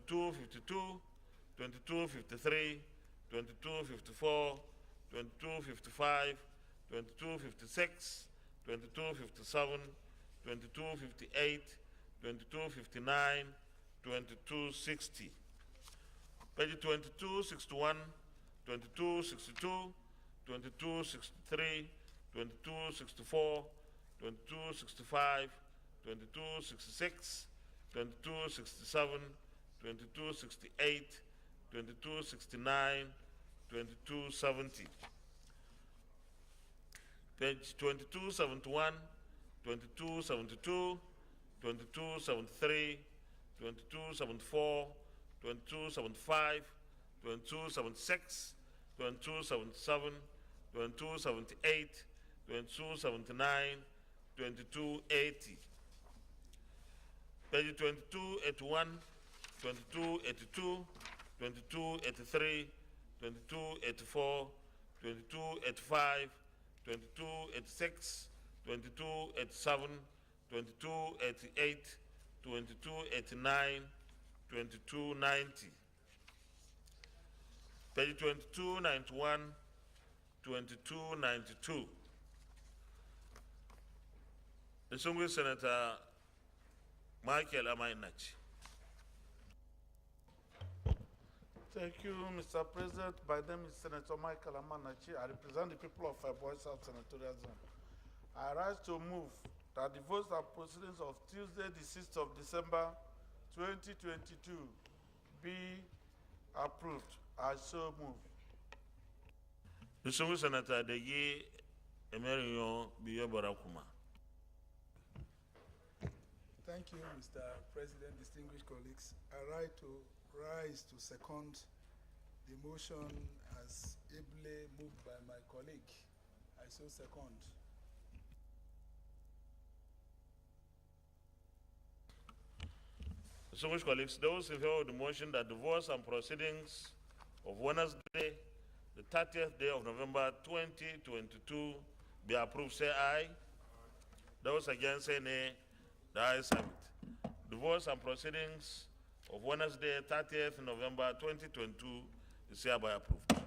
2252, 2253, 2254, 2255, 2256, 2257, 2258, 2259, 2260. Page 2261, 2262, 2263, 2264, 2265, 2266, 2267, 2268, 2269, 2270. Page 2271, 2272, 2273, 2274, 2275, 2276, 2277, 2278, 2279, 2280. Page 2281, 2282, 2283, 2284, 2285, 2286, 2287, 2288, 2289, 2290. Page 2291, 2292. Distinguished Senator Michael Amainach. Thank you, Mr. President. My name is Senator Michael Amanachi. I represent the people of Boy South Senatorial Zone. I rise to move that the votes and proceedings of Tuesday, the 6th of December, 2022 be approved. I so move. Distinguished Senator Degi Emerion Biyobarakuma. Thank you, Mr. President, distinguished colleagues. I rise to second the motion as ably moved by my colleague. I so second. Distinguished colleagues, those in favor of the motion that the votes and proceedings of Wednesday, the 30th day of November 2022 be approved, say aye. Those against, say nay. The ayes have it. The votes and proceedings of Wednesday, 30th November 2022 is hereby approved.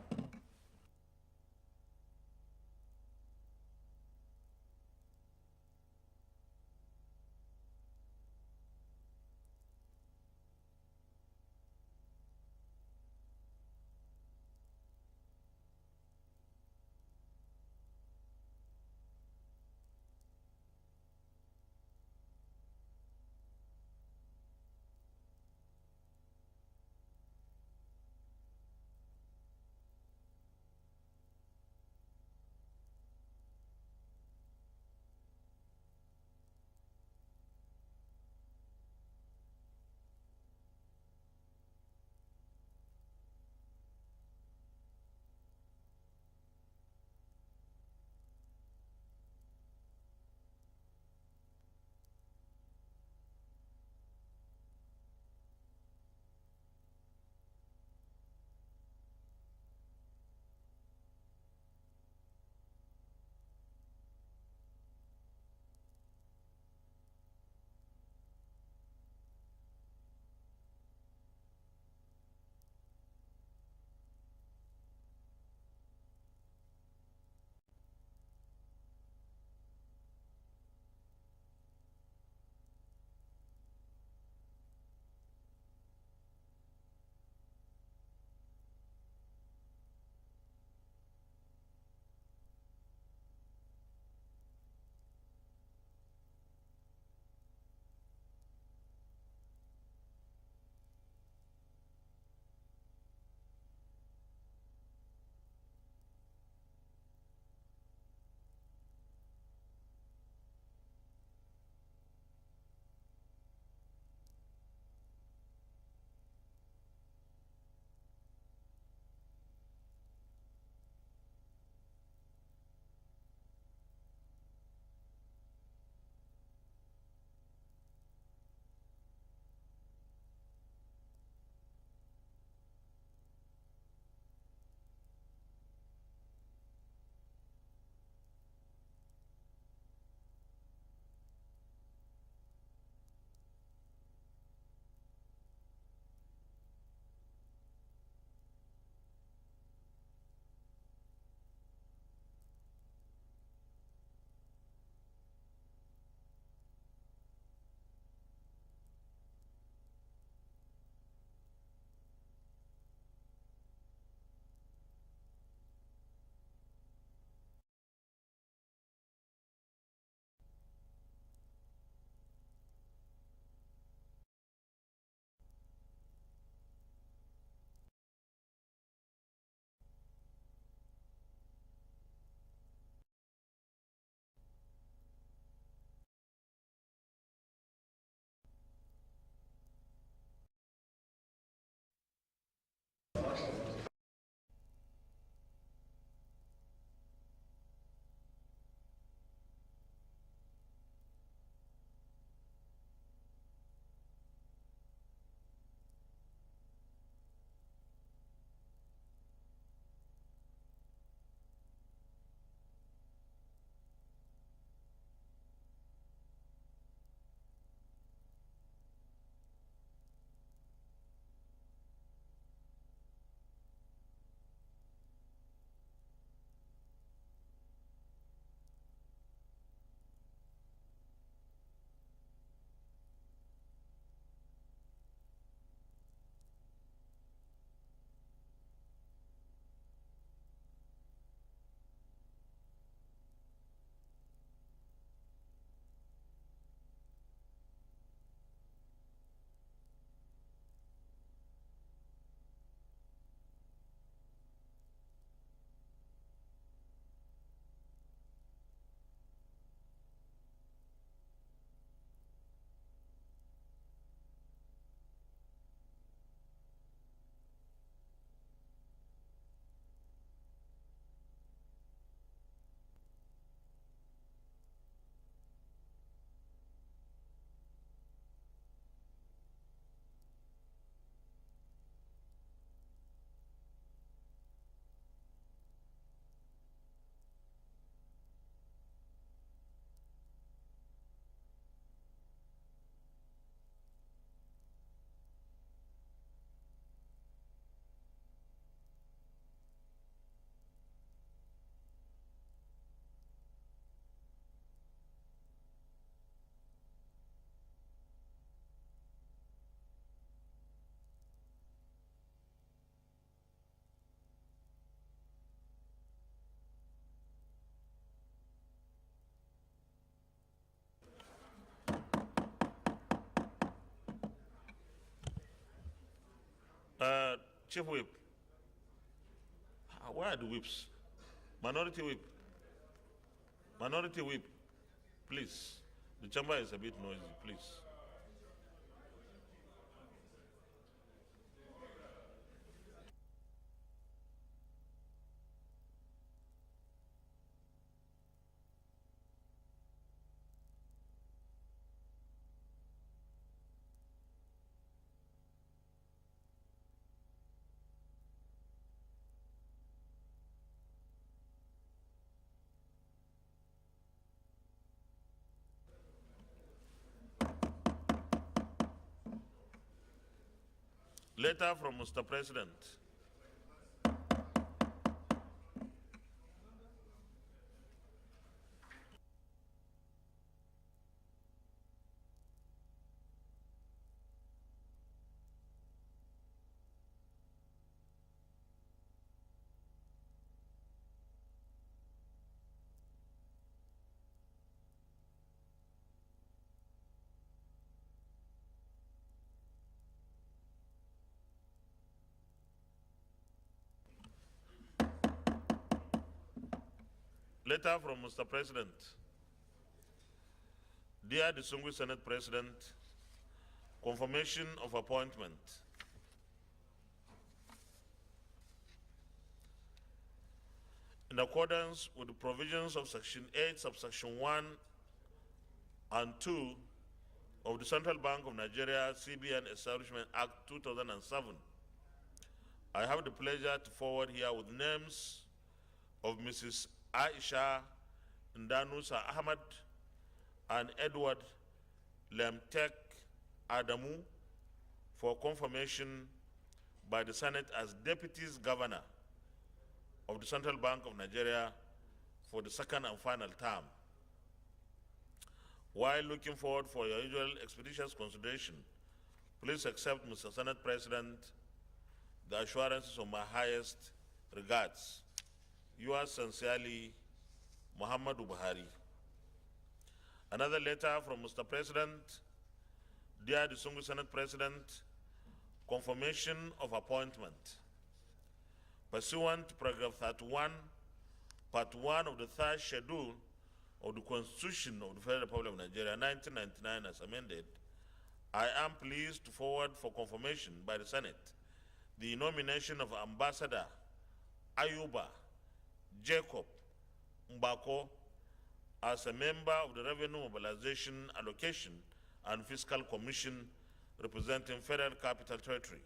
Chief Whip. Where are the whips? Minority Whip. Minority Whip, please. The chamber is a bit noisy, please. Letter from Mr. President. Letter from Mr. President. Dear distinguished Senate President, confirmation of appointment. In accordance with the provisions of Section 8, subsection 1 and 2 of the Central Bank of Nigeria CBN Establishment Act 2007, I have the pleasure to forward here with names of Mrs. Aisha Ndanusa Ahmad and Edward Lemtek Adamu for confirmation by the Senate as Deputies Governor of the Central Bank of Nigeria for the second and final term. While looking forward for your usual expeditious consideration, please accept, Mr. Senate President, the assurances of my highest regards. Yours sincerely, Muhammadu Buhari. Another letter from Mr. President. Dear distinguished Senate President, confirmation of appointment. Pursuant to paragraph 31, part 1 of the third schedule of the Constitution of the Federal Republic of Nigeria, 1999 as amended, I am pleased to forward for confirmation by the Senate the nomination of Ambassador Ayuba Jacob Mbako as a member of the Revenue Mobilization, Allocation, and Fiscal Commission representing Federal Capital Territory.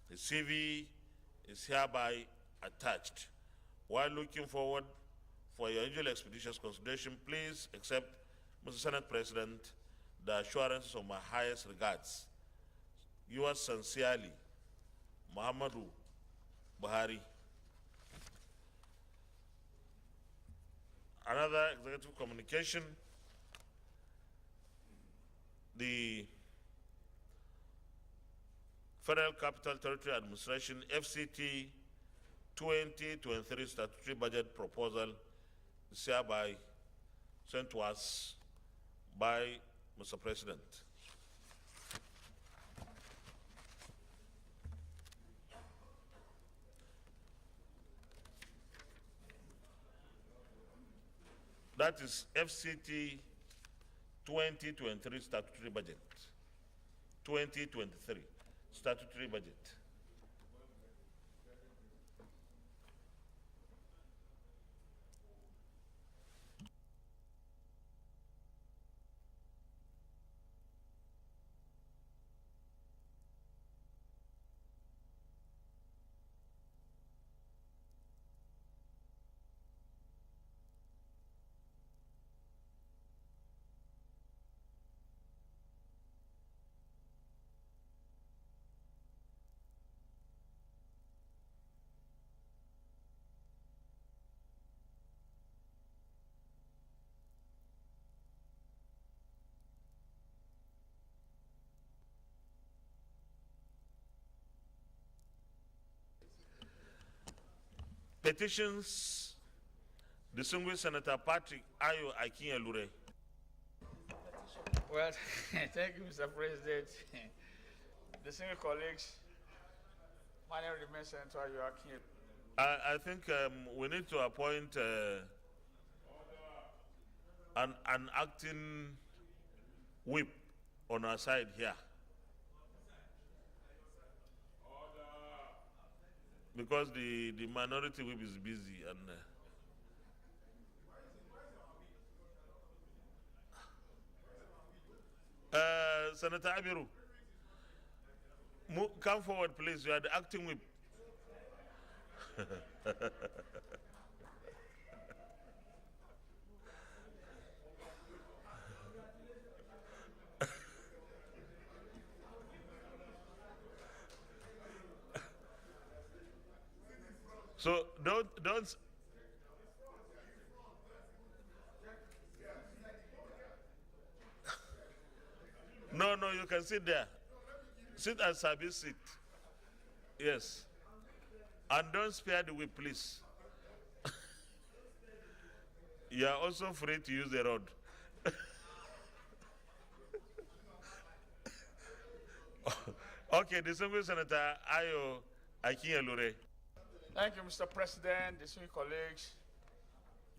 The CV is hereby attached. While looking forward for your usual expeditious consideration, please accept, Mr. Senate President, the assurances of my highest regards. Yours sincerely, Muhammadu Buhari. Another executive communication, the Federal Capital Territory Administration FCT 2023 statutory budget proposal is hereby sent to us by Mr. President. That is FCT 2023 statutory budget. 2023 statutory budget. Petitions, distinguished Senator Patrick Ayo Akinyelure. Well, thank you, Mr. President. Distinguished colleagues, My name remains Senator Joaquin. I think we need to appoint an acting whip on our side here. Because the minority whip is busy and Senator Abiru, come forward, please. You are the acting whip. So don't. No, you can sit there. Sit at service seat. Yes. And don't spare the whip, please. You are also free to use the rod. Okay, distinguished Senator Ayo Akinyelure. Thank you, Mr. President, distinguished colleagues.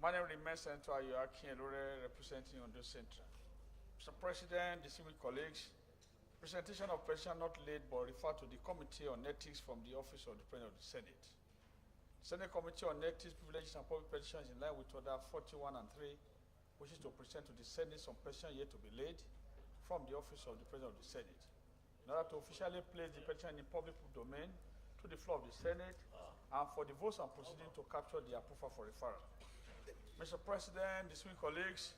My name remains Senator Ayo Akinyelure, representing Ondo Central. Mr. President, distinguished colleagues, presentation of petition not laid but referred to the Committee on Ethics from the Office of the President of the Senate. Senate Committee on Ethics, Privileges and Public Petitions in line with Order 41 and 3 wishes to present to the Senate some petition yet to be laid from the Office of the President of the Senate. In order to officially place the petition in public domain to the floor of the Senate and for the votes and proceedings to capture the approval for referral. Mr. President, distinguished colleagues,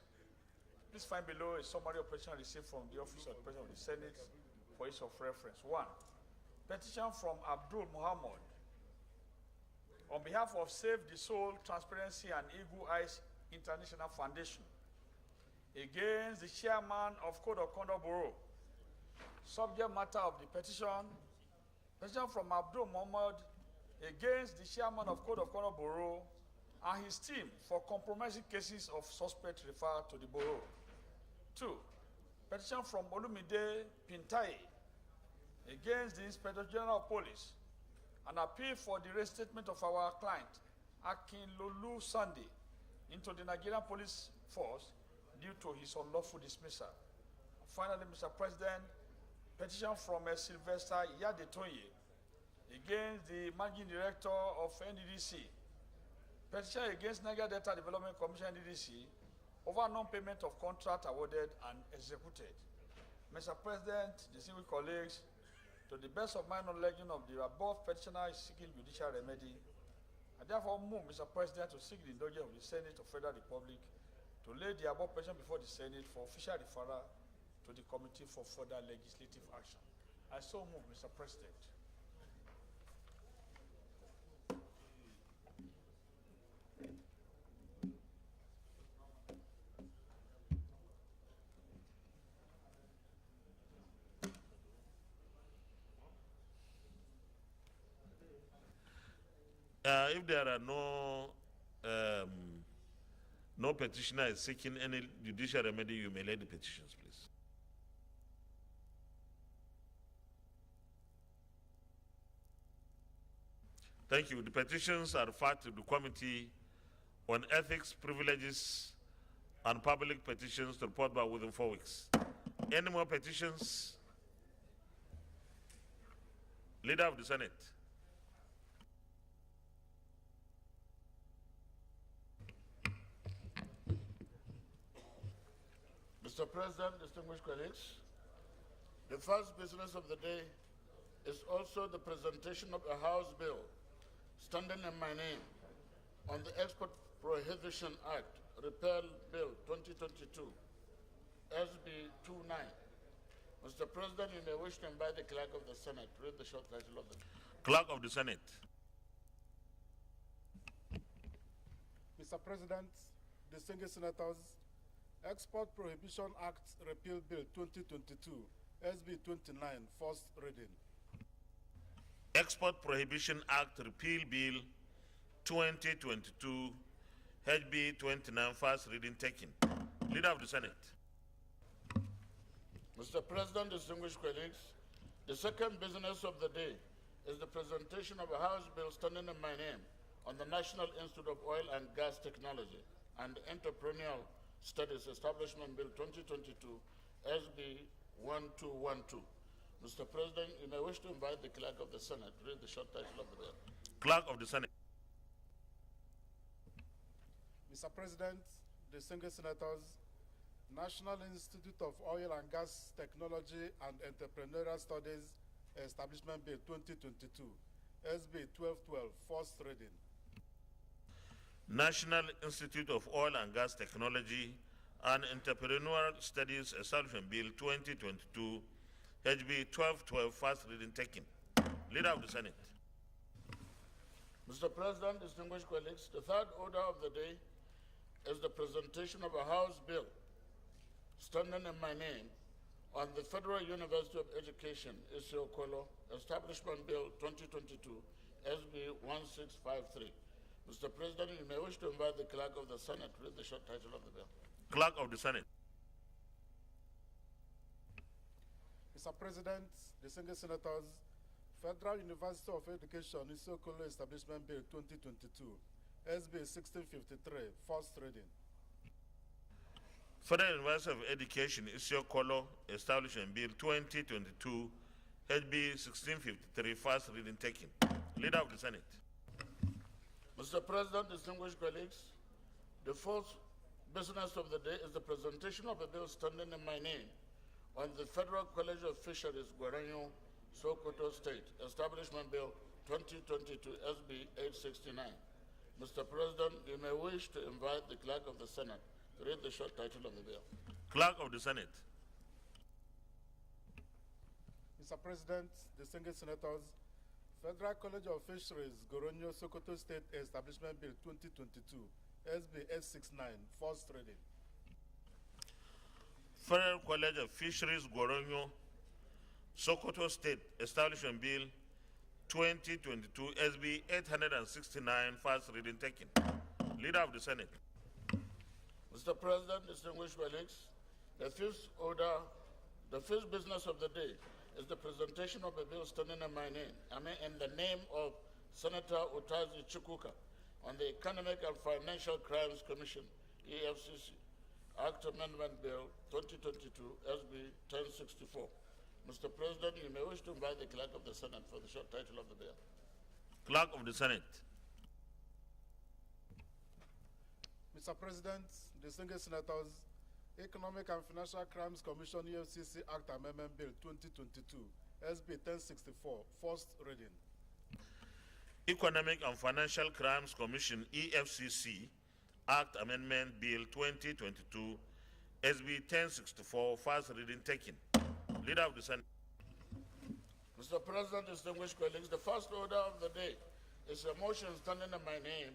please find below a summary of petition received from the Office of the President of the Senate for ease of reference. 1. Petition from Abdul Muhammad on behalf of Save the Soul, Transparency and Eagle Eyes International Foundation against the chairman of Code of Conduct Bureau. Subject matter of the petition, petition from Abdul Muhammad against the chairman of Code of Conduct Bureau and his team for compromising cases of suspect referred to the Bureau. 2. Petition from Olumide Pintai against the Inspector General of Police, an appeal for the reinstatement of our client, Akinlolu Sunday, into the Nigerian Police Force due to his unlawful dismissal. Finally, Mr. President, petition from Sylvester Yadetonye against the Managing Director of NDDC. Petition against Niger Delta Development Commission NDDC over non-payment of contract awarded and executed. Mr. President, distinguished colleagues, to the best of my knowledge of the above petitioner is seeking judicial remedy. I therefore move, Mr. President, to seek the indulgence of the Senate of Federal Republic to lay the above petition before the Senate for official referral to the Committee for further legislative action. I so move, Mr. President. If there are no petitioner is seeking any judicial remedy, you may lay the petitions, please. Thank you. The petitions are referred to the Committee on Ethics, Privileges, and Public Petitions to report back within 4 weeks. Any more petitions? Leader of the Senate. Mr. President, distinguished colleagues, the first business of the day is also the presentation of a House bill standing in my name on the Export Prohibition Act, Repeal Bill 2022, SB 29. Mr. President, you may wish to invite the Clerk of the Senate to read the short title of the bill. Clerk of the Senate. Mr. President, distinguished senators, Export Prohibition Act Repeal Bill 2022, SB 29, first reading. Export Prohibition Act Repeal Bill 2022, HB 29, first reading taken. Leader of the Senate. Mr. President, distinguished colleagues, the second business of the day is the presentation of a House bill standing in my name on the National Institute of Oil and Gas Technology and Entrepreneurial Studies Establishment Bill 2022, SB 1212. Mr. President, you may wish to invite the Clerk of the Senate to read the short title of the bill. Clerk of the Senate. Mr. President, distinguished senators, National Institute of Oil and Gas Technology and Entrepreneurial Studies Establishment Bill 2022, SB 1212, first reading. National Institute of Oil and Gas Technology and Entrepreneurial Studies Establishment Bill 2022, HB 1212, first reading taken. Leader of the Senate. Mr. President, distinguished colleagues, the third order of the day is the presentation of a House bill standing in my name on the Federal University of Education, Isiokolo, Establishment Bill 2022, SB 1653. Mr. President, you may wish to invite the Clerk of the Senate to read the short title of the bill. Clerk of the Senate. Mr. President, distinguished senators, Federal University of Education, Isiokolo Establishment Bill 2022, SB 1653, first reading. Federal University of Education, Isiokolo Establishment Bill 2022, HB 1653, first reading taken. Leader of the Senate. Mr. President, distinguished colleagues, the fourth business of the day is the presentation of a bill standing in my name on the Federal College of Fisheries, Guaranyo, Sokoto State, Establishment Bill 2022, SB 869. Mr. President, you may wish to invite the Clerk of the Senate to read the short title of the bill. Clerk of the Senate. Mr. President, distinguished senators, Federal College of Fisheries, Goronyo, Sokoto State Establishment Bill 2022, SB 869, first reading. Federal College of Fisheries, Goronyo, Sokoto State Establishment Bill 2022, SB 869, first reading taken. Leader of the Senate. Mr. President, distinguished colleagues, the fifth business of the day is the presentation of a bill standing in my name, in the name of Senator Utazi Chukwuka on the Economic and Financial Crimes Commission, EFCC, Act Amendment Bill 2022, SB 1064. Mr. President, you may wish to invite the Clerk of the Senate for the short title of the bill. Clerk of the Senate. Mr. President, distinguished senators, Economic and Financial Crimes Commission, EFCC Act Amendment Bill 2022, SB 1064, first reading. Economic and Financial Crimes Commission, EFCC, Act Amendment Bill 2022, SB 1064, first reading taken. Leader of the Senate. Mr. President, distinguished colleagues, the first order of the day is a motion standing in my name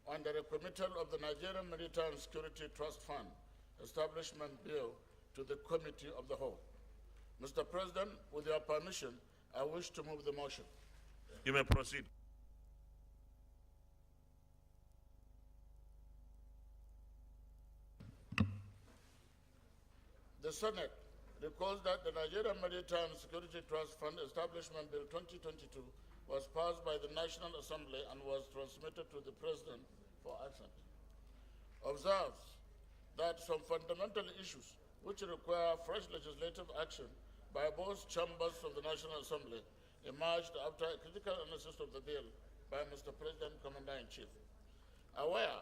on the recommittal of the Nigerian Maritime Security Trust Fund Establishment Bill to the Committee of the Whole. Mr. President, with your permission, I wish to move the motion. You may proceed. The Senate recalls that the Nigerian Maritime Security Trust Fund Establishment Bill 2022 was passed by the National Assembly and was transmitted to the President for assent. Observes that some fundamental issues which require fresh legislative action by both chambers of the National Assembly emerged after a critical analysis of the bill by Mr. President, Commander-in-Chief. Aware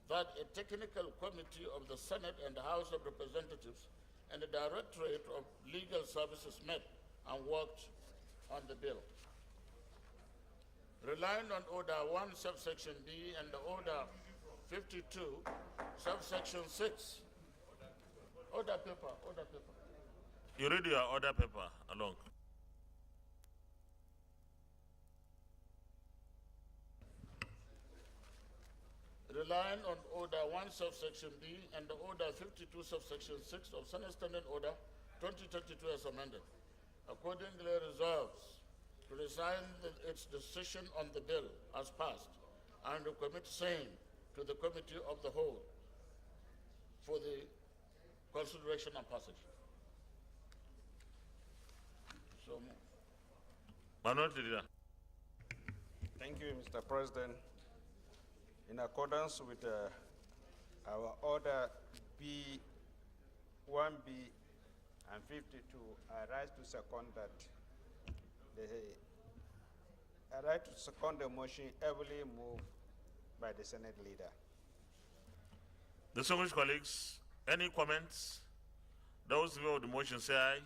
that a technical committee of the Senate and the House of Representatives and the Directorate of Legal Services met and worked on the bill. Relying on Order 1, subsection B, and the Order 52, subsection 6. Order paper. You read your order paper along. Relying on Order 1, subsection B, and the Order 52, subsection 6 of Senate Standing Order 2022 as amended, accordingly resolves to resign its decision on the bill as passed and recommit same to the Committee of the Whole for the consideration and passage. So moved. Minority Leader. Thank you, Mr. President. In accordance with our order B, 1B, and 52, I rise to second that the motion heavily moved by the Senate leader. Distinguished colleagues, any comments? Those in favor of the motion say aye.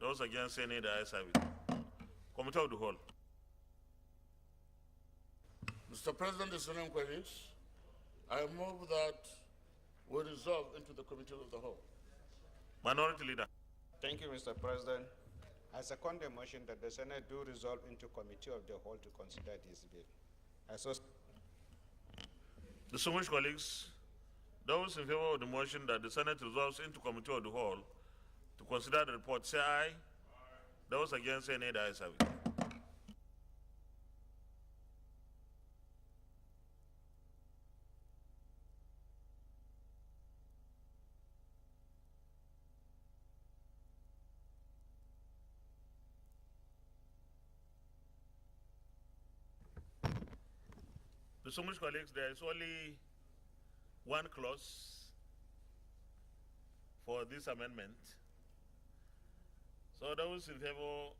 Those against say nay. The ayes have it. Committee of the whole. Mr. President, distinguished colleagues, I move that we resolve into the committee of the whole. Minority leader. Thank you, Mr. President. I second the motion that the Senate do resolve into committee of the whole to consider this bill. Distinguished colleagues, those in favor of the motion that the Senate resolves into committee of the whole to consider the report say aye. Those against say nay. The ayes have it. Distinguished colleagues, there is only one clause for this amendment. So those in favor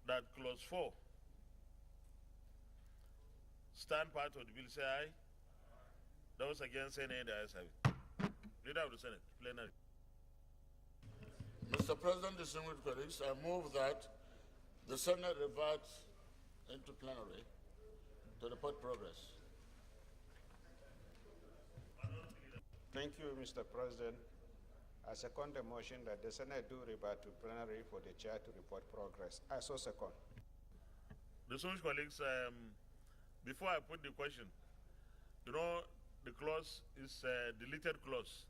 that clause 4 stand part of the bill say aye. Those against say nay. The ayes have it. Leader of the Senate, Plenary. Mr. President, distinguished colleagues, I move that the Senate reverts into plenary to report progress. Thank you, Mr. President. I second the motion that the Senate do revert to plenary for the chair to report progress. I so second. Distinguished colleagues, before I put the question, you know, the clause is a deleted clause.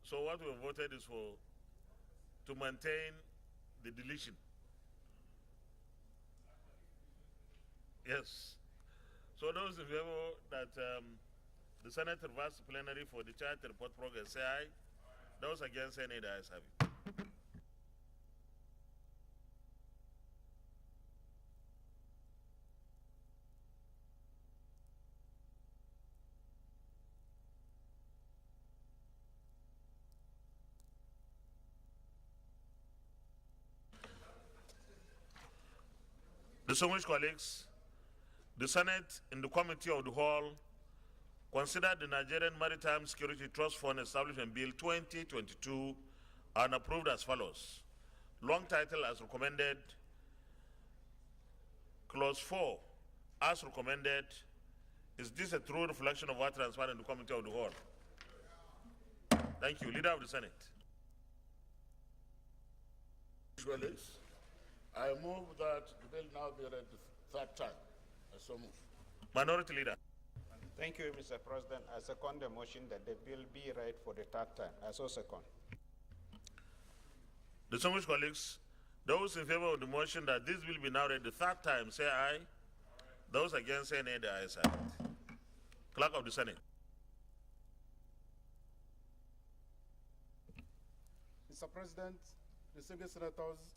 So what we voted is to maintain the deletion. Yes. So those in favor that the Senate reverts to plenary for the chair to report progress, say aye. Those against say nay. The ayes have it. Distinguished colleagues, the Senate in the Committee of the Whole considered the Nigerian Maritime Security Trust Fund Establishment Bill 2022 and approved as follows. Long title as recommended. Clause 4 as recommended. Is this a true reflection of what transpired in the Committee of the Whole? Thank you. Leader of the Senate. Colleagues, I move that the bill now be read the third time. I so move. Minority Leader. Thank you, Mr. President. I second the motion that the bill be read for the third time. I so second. Distinguished colleagues, those in favor of the motion that this bill be now read the third time, say aye. Those against say nay. The ayes have it. Clerk of the Senate. Mr. President, distinguished senators,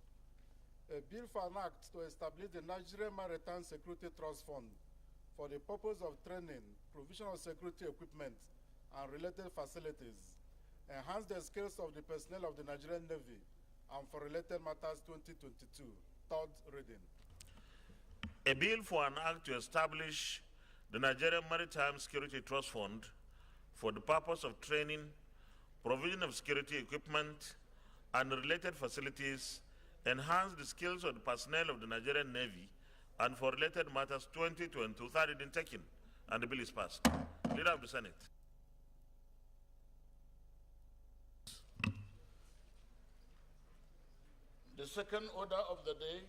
a bill for an act to establish the Nigerian Maritime Security Trust Fund for the purpose of training, provision of security equipment, and related facilities, enhance the skills of the personnel of the Nigerian Navy, and for related matters 2022, third reading. A bill for an act to establish the Nigerian Maritime Security Trust Fund for the purpose of training, provision of security equipment, and related facilities, enhance the skills of the personnel of the Nigerian Navy, and for related matters 2022, third reading taken, and the bill is passed. Leader of the Senate. The second order of the day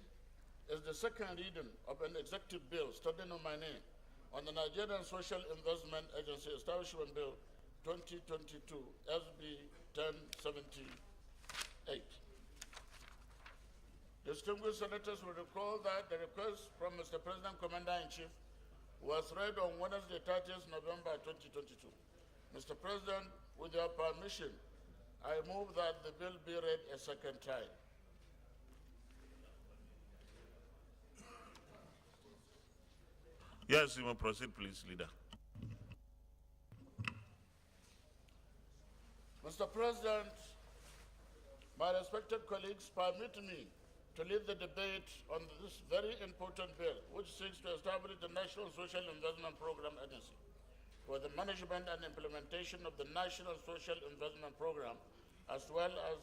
is the second reading of an executive bill studying on my name on the Nigerian Social Investment Agency Establishment Bill 2022, SB 1078. Distinguished senators will recall that the request from Mr. President Commander-in-Chief was read on Wednesday, 30th November 2022. Mr. President, with your permission, I move that the bill be read a second time. Yes, you may proceed, please, Leader. Mr. President, my respected colleagues, permit me to lead the debate on this very important bill, which seeks to establish the National Social Investment Program Agency for the management and implementation of the National Social Investment Program, as well as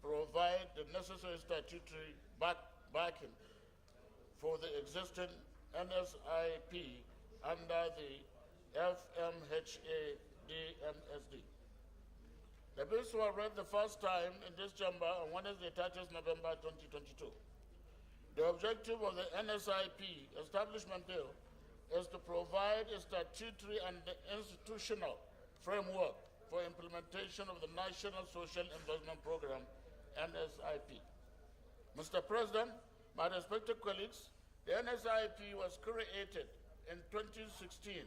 provide the necessary statutory backing for the existing NSIP under the FMHA DMSD. The bills were read the first time in this chamber on Wednesday, 30th November 2022. The objective of the NSIP establishment bill is to provide a statutory and institutional framework for implementation of the National Social Investment Program, NSIP. Mr. President, my respected colleagues, the NSIP was created in 2016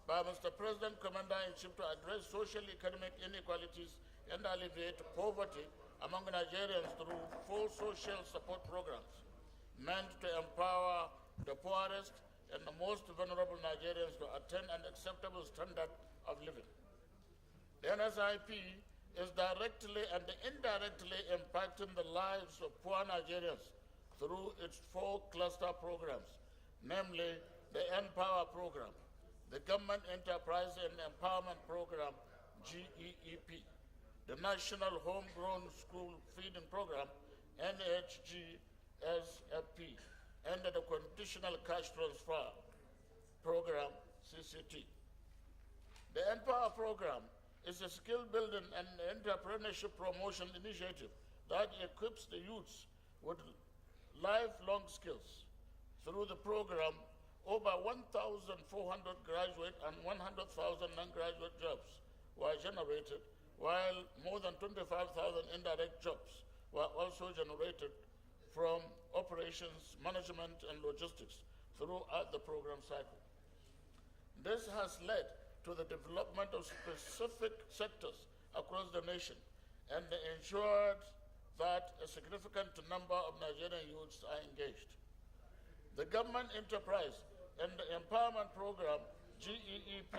by Mr. President, Commander-in-Chief to address social economic inequalities and alleviate poverty among Nigerians through 4 social support programs meant to empower the poorest and the most vulnerable Nigerians to attain an acceptable standard of living. The NSIP is directly and indirectly impacting the lives of poor Nigerians through its 4 cluster programs, namely the Empower Program, the Government Enterprise and Empowerment Program, GEEP, the National Homegrown School Feeding Program, NHGSFP, and the Conditional Cash Transfer Program, CCT. The Empower Program is a skill building and entrepreneurship promotion initiative that equips the youths with lifelong skills. Through the program, over 1,400 graduate and 100,000 non-graduate jobs were generated, while more than 25,000 indirect jobs were also generated from operations, management, and logistics throughout the program cycle. This has led to the development of specific sectors across the nation and ensured that a significant number of Nigerian youths are engaged. The Government Enterprise and the Empowerment Program, GEEP,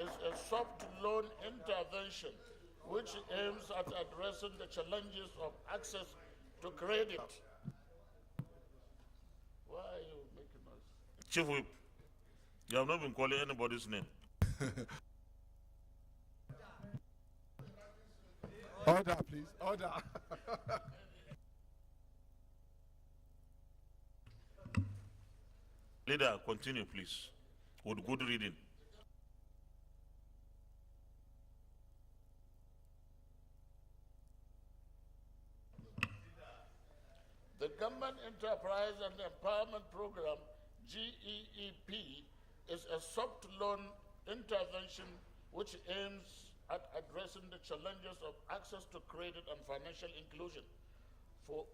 is a soft loan intervention which aims at addressing the challenges of access to credit. Why are you making noise? Chief Whip, you have not been calling anybody's name. Order, please. Order. Leader, continue, please, with good reading. The Government Enterprise and Empowerment Program, GEEP, is a soft loan intervention which aims at addressing the challenges of access to credit and financial inclusion for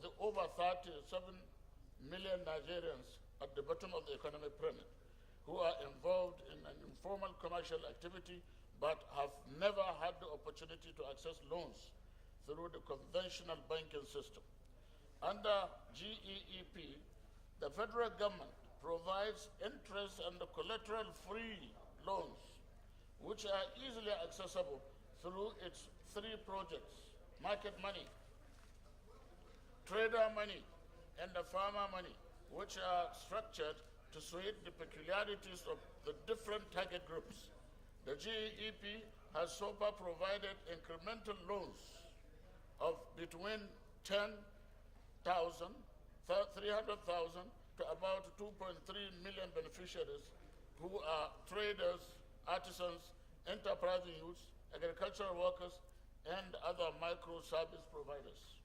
the over 37 million Nigerians at the bottom of the economic pyramid who are involved in an informal commercial activity but have never had the opportunity to access loans through the conventional banking system. Under GEEP, the federal government provides interest and collateral-free loans, which are easily accessible through its 3 projects: market money, trader money, and the farmer money, which are structured to suit the peculiarities of the different target groups. The GEEP has so far provided incremental loans of between 10,000, 300,000 to about 2.3 million beneficiaries who are traders, artisans, enterprising youths, agricultural workers, and other micro-service providers.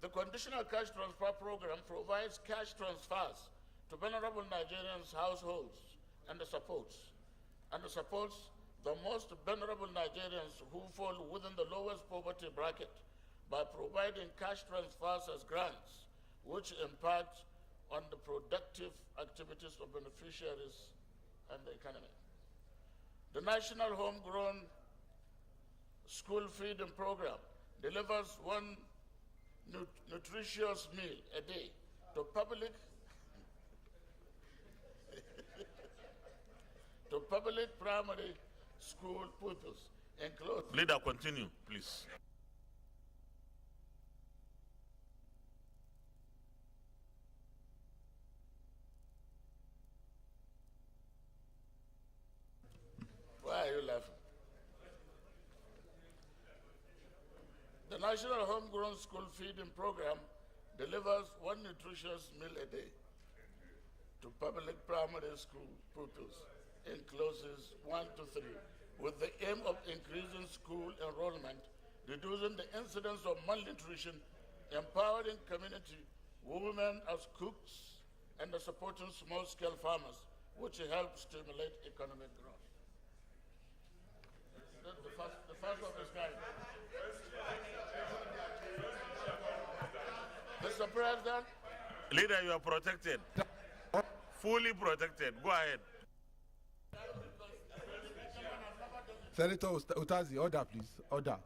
The Conditional Cash Transfer Program provides cash transfers to vulnerable Nigerians' households and supports the most vulnerable Nigerians who fall within the lowest poverty bracket by providing cash transfers as grants, which impact on the productive activities of beneficiaries and the economy. The National Homegrown School Feeding Program delivers 1 nutritious meal a day to public to public primary school pupils, including Leader, continue, please. Why are you laughing? The National Homegrown School Feeding Program delivers one nutritious meal a day to public primary school pupils in classes 1 to 3, with the aim of increasing school enrollment, reducing the incidence of malnutrition, empowering community women as cooks, and supporting small-scale farmers, which helps stimulate economic growth. The first of its kind. Mr. President, Leader, you are protected. Fully protected. Go ahead. Senator Utazi, order, please. Order.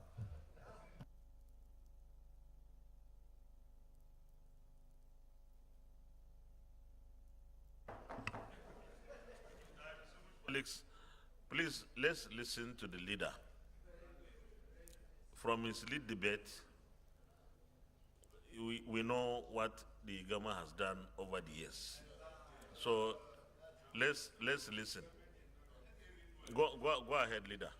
Colleagues, please, let's listen to the leader. From his lead debate, we know what the government has done over the years. So let's listen. Go ahead, leader.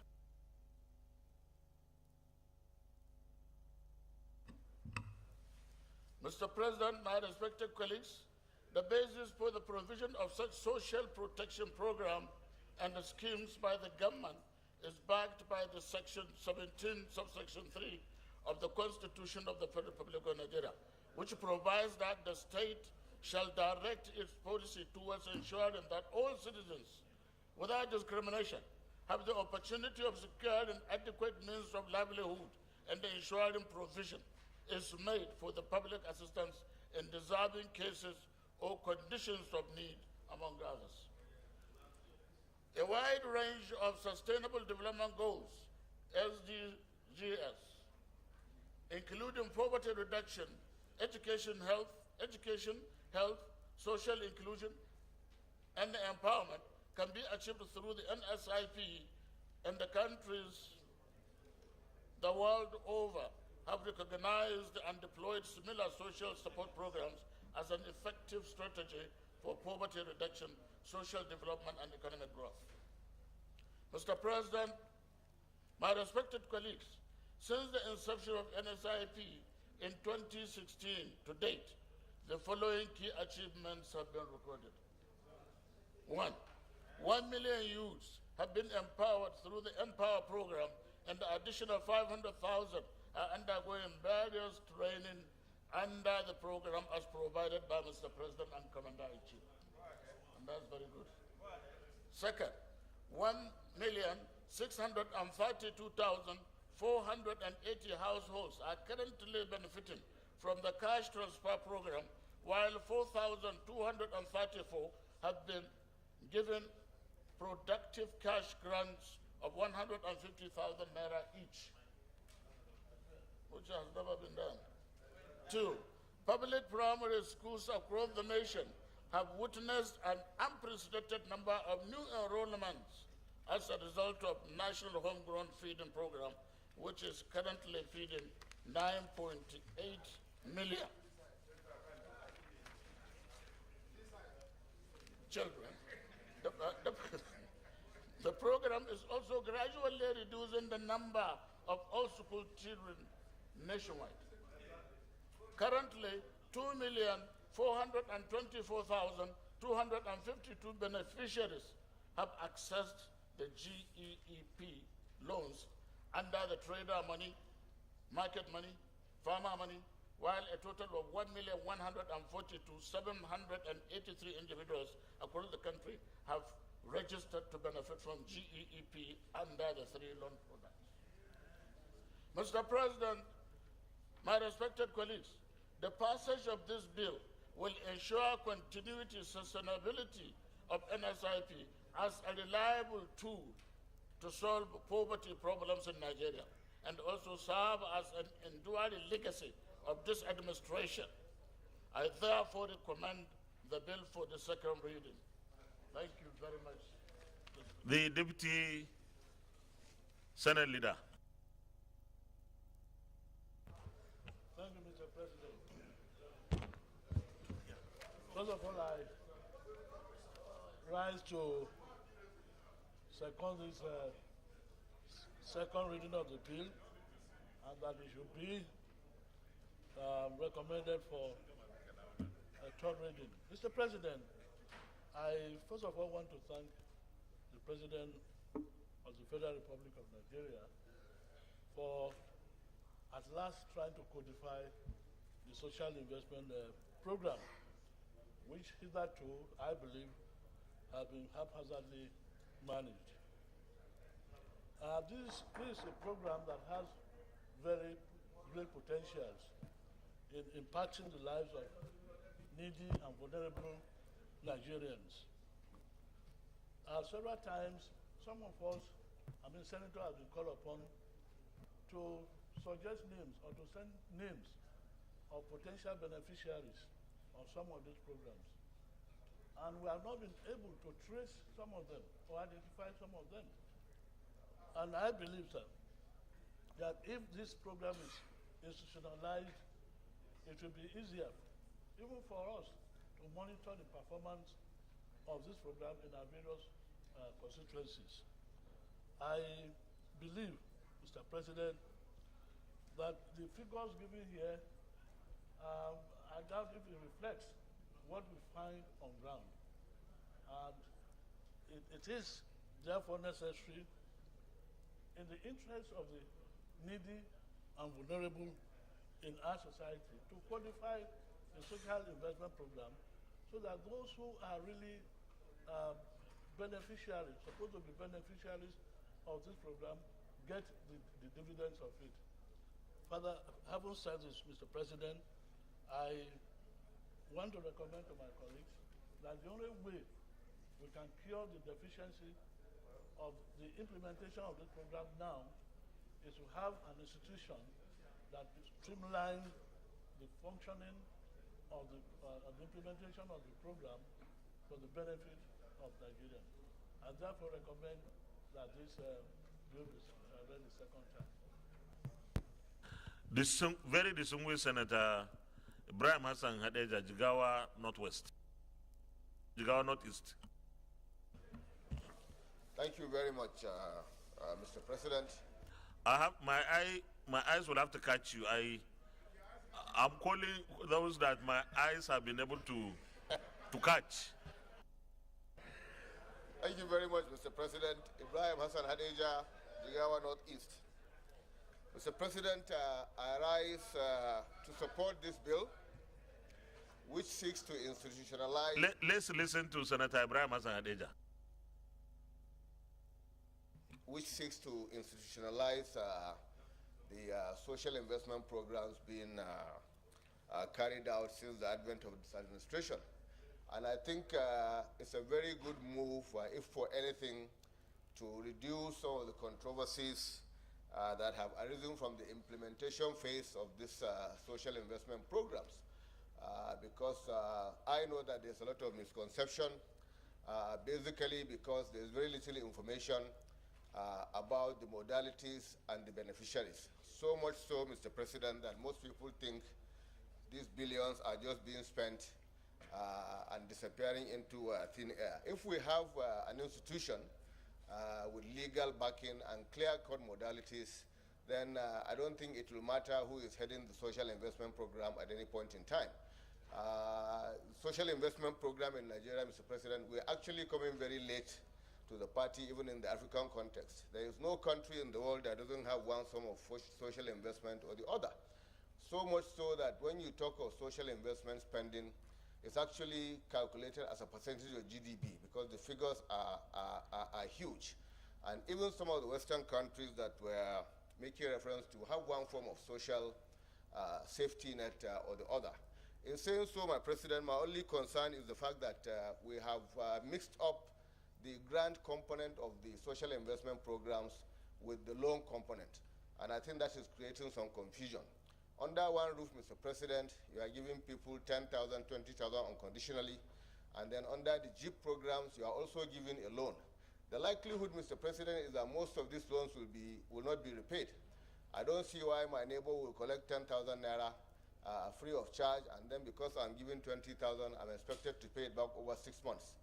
Mr. President, my respected colleagues, the basis for the provision of such social protection program and the schemes by the government is backed by the Section 17, subsection 3 of the Constitution of the Federal Republic of Nigeria, which provides that the state shall direct its policy towards ensuring that all citizens, without discrimination, have the opportunity of securing adequate means of livelihood, and the ensuring provision is made for the public assistance in deserving cases or conditions of need, among others. A wide range of Sustainable Development Goals, SDGs, including poverty reduction, education, health, social inclusion, and empowerment, can be achieved through the NSIP, and the countries the world over have recognized and deployed similar social support programs as an effective strategy for poverty reduction, social development, and economic growth. Mr. President, my respected colleagues, since the inception of NSIP in 2016 to date, the following key achievements have been recorded. 1 million youths have been empowered through the Empower program, and the additional 500,000 are undergoing various training under the program as provided by Mr. President and Commander-in-Chief. And that's very good. Second, 1,632,480 households are currently benefiting from the cash transfer program, while 4,234 have been given productive cash grants of 150,000 naira each, which has never been done. 2, public primary schools across the nation have witnessed an unprecedented number of new enrollments as a result of National Homegrown Feeding Program, which is currently feeding 9.8 million children. The program is also gradually reducing the number of all-school children nationwide. Currently, 2,424,252 beneficiaries have accessed the GEEP loans under the trader money, market money, farmer money, while a total of 1,142,783 individuals across the country have registered to benefit from GEEP under the 3 loan products. Mr. President, my respected colleagues, the passage of this bill will ensure continuity and sustainability of NSIP as a reliable tool to solve poverty problems in Nigeria, and also serve as an enduring legacy of this administration. I therefore recommend the bill for the second reading. Thank you very much. The Deputy Senate Leader. Thank you, Mr. President. First of all, I rise to second this second reading of the bill, and that it should be recommended for a third reading. Mr. President, I first of all want to thank the President of the Federal Republic of Nigeria for at last trying to codify the social investment program, which hitherto, I believe, have been haphazardly managed. This is a program that has very great potentials in impacting the lives of needy and vulnerable Nigerians. Several times, some of us, senators have been called upon to suggest names or to send names of potential beneficiaries of some of these programs. And we have not been able to trace some of them or identify some of them. And I believe, sir, that if this program is institutionalized, it will be easier, even for us, to monitor the performance of this program in our various constituencies. I believe, Mr. President, that the figures given here, I doubt if it reflects what we find on ground. And it is therefore necessary, in the interest of the needy and vulnerable in our society, to codify the social investment program so that those who are really beneficiaries, supposed to be beneficiaries of this program, get the dividends of it. Further, having said this, Mr. President, I want to recommend to my colleagues that the only way we can cure the deficiency of the implementation of this program now is to have an institution that streamlines the functioning of the implementation of the program for the benefit of Nigerians. I therefore recommend that this bill is read the second time. Very distinguished Senator Ibrahim Hassan Hadeja, Jigawa Northwest. Jigawa Northeast. Thank you very much, Mr. President. I have my eyes will have to catch you. I'm calling those that my eyes have been able to catch. Thank you very much, Mr. President. Ibrahim Hassan Hadeja, Jigawa Northeast. Mr. President, I rise to support this bill, which seeks to institutionalize. Let's listen to Senator Ibrahim Hassan Hadeja. Which seeks to institutionalize the social investment programs being carried out since the advent of this administration. And I think it's a very good move, if for anything, to reduce some of the controversies that have arisen from the implementation phase of this social investment programs. Because I know that there's a lot of misconception, basically because there's very little information about the modalities and the beneficiaries. So much so, Mr. President, that most people think these billions are just being spent and disappearing into thin air. If we have an institution with legal backing and clear-cut modalities, then I don't think it will matter who is heading the social investment program at any point in time. Social investment program in Nigeria, Mr. President, we're actually coming very late to the party, even in the African context. There is no country in the world that doesn't have one form of social investment or the other. So much so that when you talk of social investment spending, it's actually calculated as a percentage of GDP because the figures are huge. And even some of the Western countries that were making reference to have one form of social safety net or the other. In saying so, my President, my only concern is the fact that we have mixed up the grant component of the social investment programs with the loan component. And I think that is creating some confusion. Under one roof, Mr. President, you are giving people 10,000, 20,000 unconditionally. And then under the JIP programs, you are also giving a loan The likelihood, Mr. President, is that most of these loans will not be repaid. I don't see why my neighbor will collect 10,000 naira free of charge, and then because I'm given 20,000, I'm expected to pay it back over 6 months.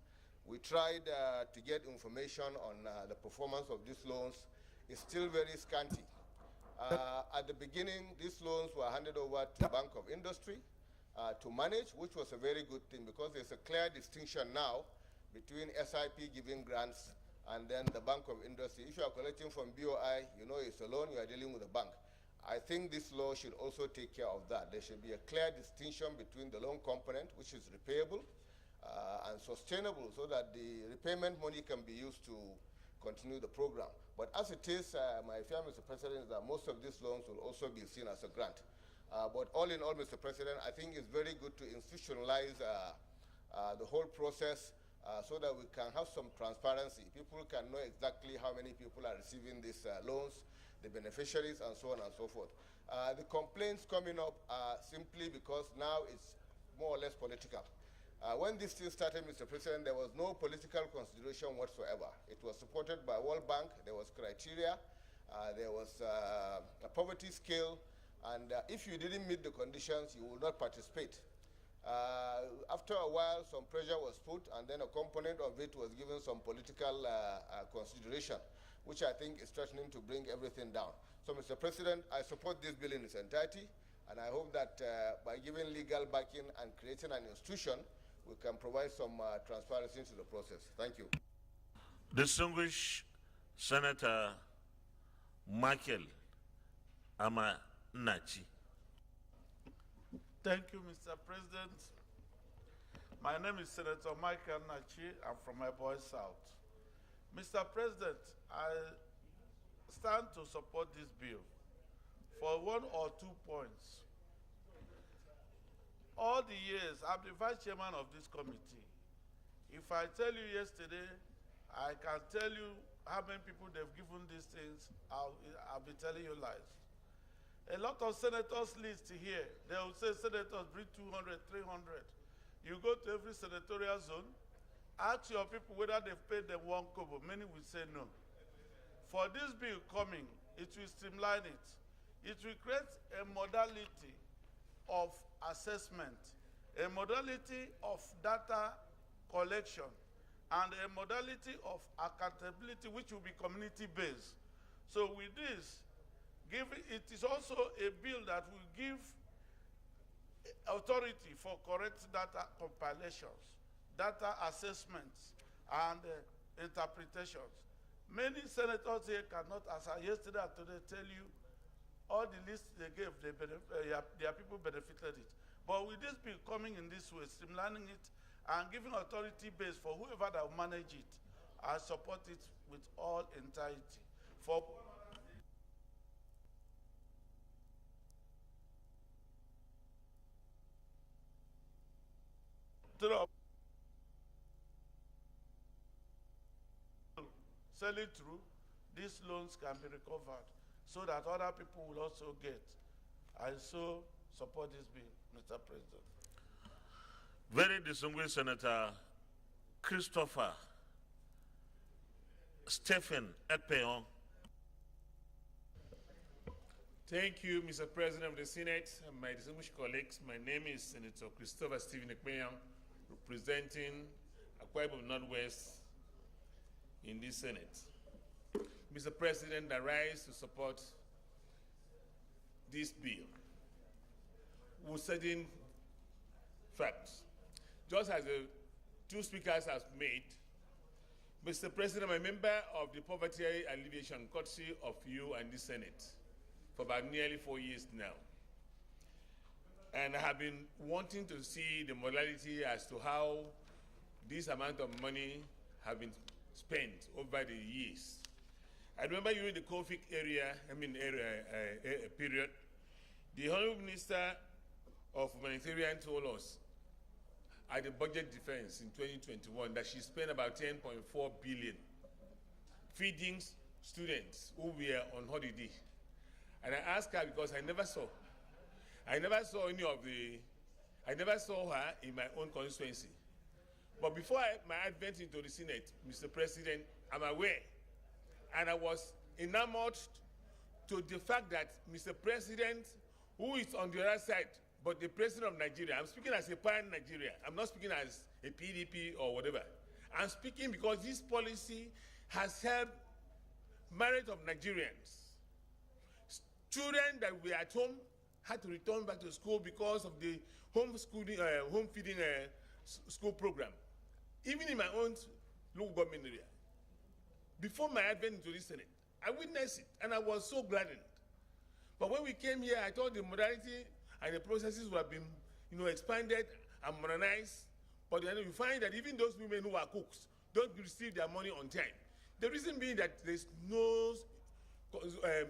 We tried to get information on the performance of these loans. It's still very scanty. At the beginning, these loans were handed over to Bank of Industry to manage, which was a very good thing because there's a clear distinction now between SIP giving grants and then the Bank of Industry. If you are collecting from BOI, you know it's a loan, you are dealing with a bank. I think this law should also take care of that. There should be a clear distinction between the loan component, which is repayable, and sustainable so that the repayment money can be used to continue the program. But as it is, my fear, Mr. President, is that most of these loans will also be seen as a grant. But all in all, Mr. President, I think it's very good to institutionalize the whole process so that we can have some transparency. People can know exactly how many people are receiving these loans, the beneficiaries, and so on and so forth. The complaints coming up are simply because now it's more or less political. When this thing started, Mr. President, there was no political consideration whatsoever. It was supported by World Bank, there was criteria, there was a poverty scale, and if you didn't meet the conditions, you will not participate. After a while, some pressure was put, and then a component of it was given some political consideration, which I think is threatening to bring everything down. So, Mr. President, I support this bill in its entirety, and I hope that by giving legal backing and creating an institution, we can provide some transparency to the process. Thank you. Distinguished Senator Michael Amanachi. Thank you, Mr. President. My name is Senator Michael Nachi. I'm from my boy South. Mr. President, I stand to support this bill for 1 or 2 points. All the years, I'm the vice chairman of this committee. If I tell you yesterday, I can tell you how many people they've given these things, I'll be telling you lies. A lot of senators list here, they will say senators bring 200, 300. You go to every senatorial zone, ask your people whether they've paid them 1 kobo. Many will say no. For this bill coming, it will streamline it. It will create a modality of assessment, a modality of data collection, and a modality of accountability which will be community-based. So with this, it is also a bill that will give authority for correct data compilations, data assessments, and interpretations. Many senators here cannot, as I yesterday and today, tell you all the lists they gave, their people benefited it. But with this bill coming in this way, streamlining it and giving authority base for whoever that will manage it, I support it with all entirety. For sell it through, these loans can be recovered so that other people will also get. I so support this bill, Mr. President. Very distinguished Senator Christopher Stephen Ekpeon. Thank you, Mr. President of the Senate, and my distinguished colleagues. My name is Senator Christopher Stephen Ekpeon, representing Akwa Ibom Northwest in this Senate. Mr. President, I rise to support this bill with certain facts. Just as the 2 speakers have made, Mr. President, I'm a member of the Poverty Alleviation courtesy of you and the Senate for about nearly 4 years now. And I have been wanting to see the modality as to how this amount of money have been spent over the years. I remember during the COVID period, the Honorable Minister of Humanitarian told us at the budget defense in 2021 that she spent about 10.4 billion feeding students who were on holiday. And I asked her because I never saw her in my own constituency. But before my advent into the Senate, Mr. President, I'm aware, and I was enamored to the fact that Mr. President, who is on the other side, but the president of Nigeria, I'm speaking as a pan-Nigeria. I'm not speaking as a PDP or whatever. I'm speaking because this policy has helped myriad of Nigerians. Children that were at home had to return back to school because of the home feeding school program. Even in my own local government area. Before my advent into this Senate, I witnessed it, and I was so gladdened. But when we came here, I thought the modality and the processes would have been, expanded and modernized. But then you find that even those women who are cooks don't receive their money on time. The reason being that there's no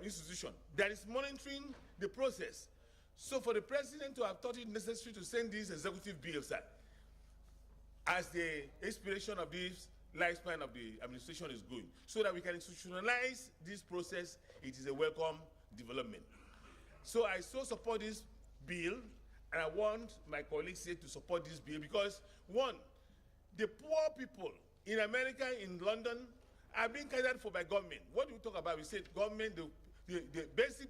institution that is monitoring the process. So for the president to have thought it necessary to send these executive bills as the inspiration of this lifespan of the administration is going, so that we can institutionalize this process, it is a welcome development. So I so support this bill, and I want my colleagues here to support this bill because, one, the poor people in America, in London, are being catered for by government. What do we talk about? We said government, the basic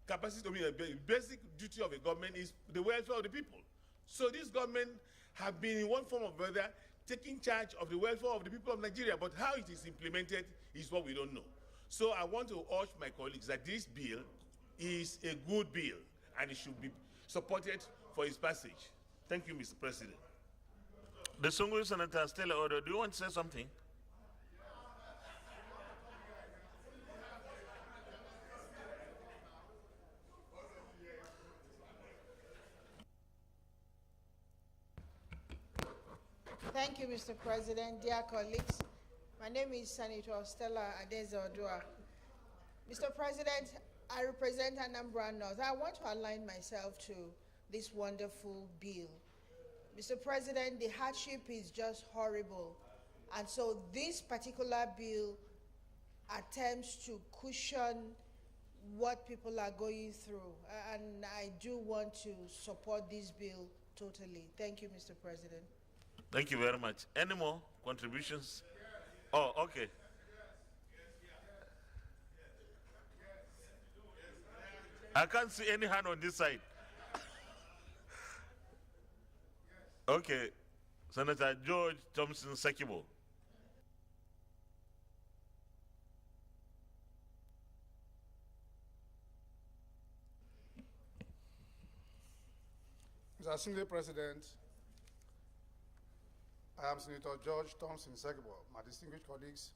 capacity, the basic duty of a government is the welfare of the people. So this government have been in one form or other taking charge of the welfare of the people of Nigeria, but how it is implemented is what we don't know. So I want to urge my colleagues that this bill is a good bill and it should be supported for its passage. Thank you, Mr. President. The Distinguished Senator Stella Odo, do you want to say something? Thank you, Mr. President. Dear colleagues, my name is Senator Stella Adeze-Odua. Mr. President, I represent Anambra North. I want to align myself to this wonderful bill. Mr. President, the hardship is just horrible. And so this particular bill attempts to cushion what people are going through. And I do want to support this bill totally. Thank you, Mr. President. Thank you very much. Any more contributions? Oh, okay. I can't see any hand on this side. Okay. Senator George Thompson Sekibo. Mr. Assembly President, I am Senator George Thompson Sekibo. My distinguished colleagues,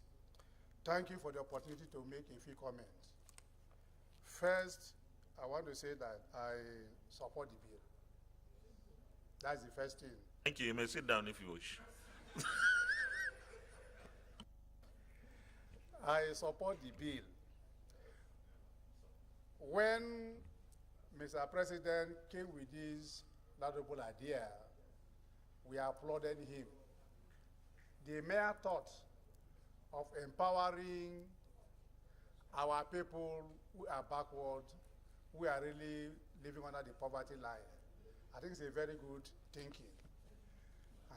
thank you for the opportunity to make a few comments. First, I want to say that I support the bill. That's the first thing. Thank you. You may sit down if you wish. I support the bill. When Mr. President came with this laudable idea, we applauded him. The mere thought of empowering our people who are backward, who are really living under the poverty line, I think it's a very good thinking.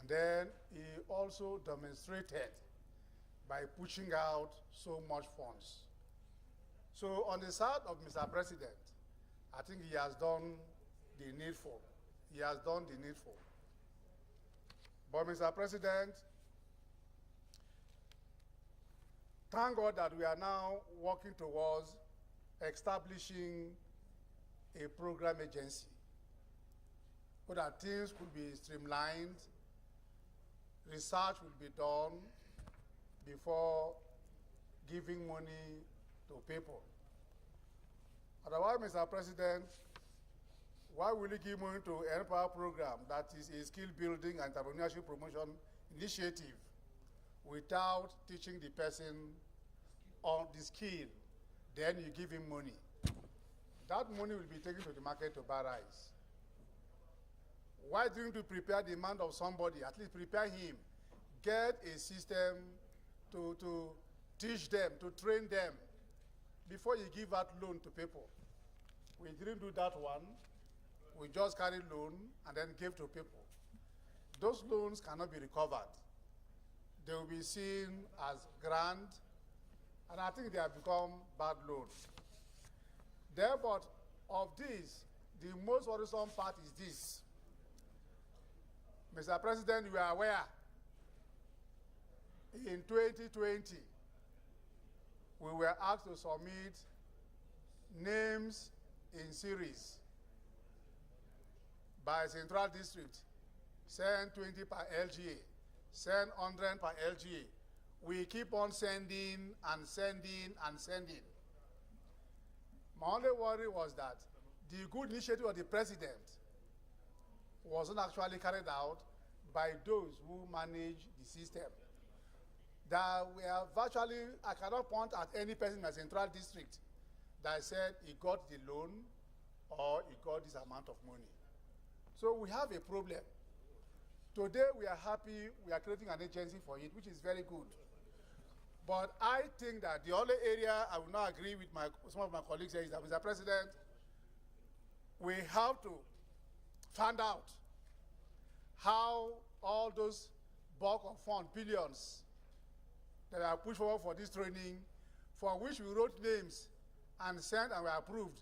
And then he also demonstrated by pushing out so much funds. So on the side of Mr. President, I think he has done the needful. He has done the needful. But Mr. President, thank God that we are now working towards establishing a program agency so that things could be streamlined, research will be done before giving money to people. Otherwise, Mr. President, why will you give money to an Empower program that is a skill building and entrepreneurship promotion initiative without teaching the person on the skill? Then you give him money. That money will be taken to the market to buy rice. Why don't you prepare the demand of somebody? At least prepare him. Get a system to teach them, to train them before you give out loan to people. We didn't do that one. We just carried loan and then gave to people. Those loans cannot be recovered. they will be seen as grand, and I think they have become bad loans. Therefore, of this, the most worrisome part is this. Mr. President, you are aware, in 2020, we were asked to submit names in series by Central District, send 20 per LGA, send 100 per LGA. We keep on sending and sending and sending. My only worry was that the good initiative of the president was not actually carried out by those who manage the system. That we are virtually, I cannot point at any person in the Central District that said he got the loan or he got this amount of money. So we have a problem. Today we are happy we are creating an agency for it, which is very good. But I think that the only area I will not agree with some of my colleagues here is that, Mr. President, we have to find out how all those bulk of funds, billions, that are pushed forward for this training, for which we wrote names and sent and were approved,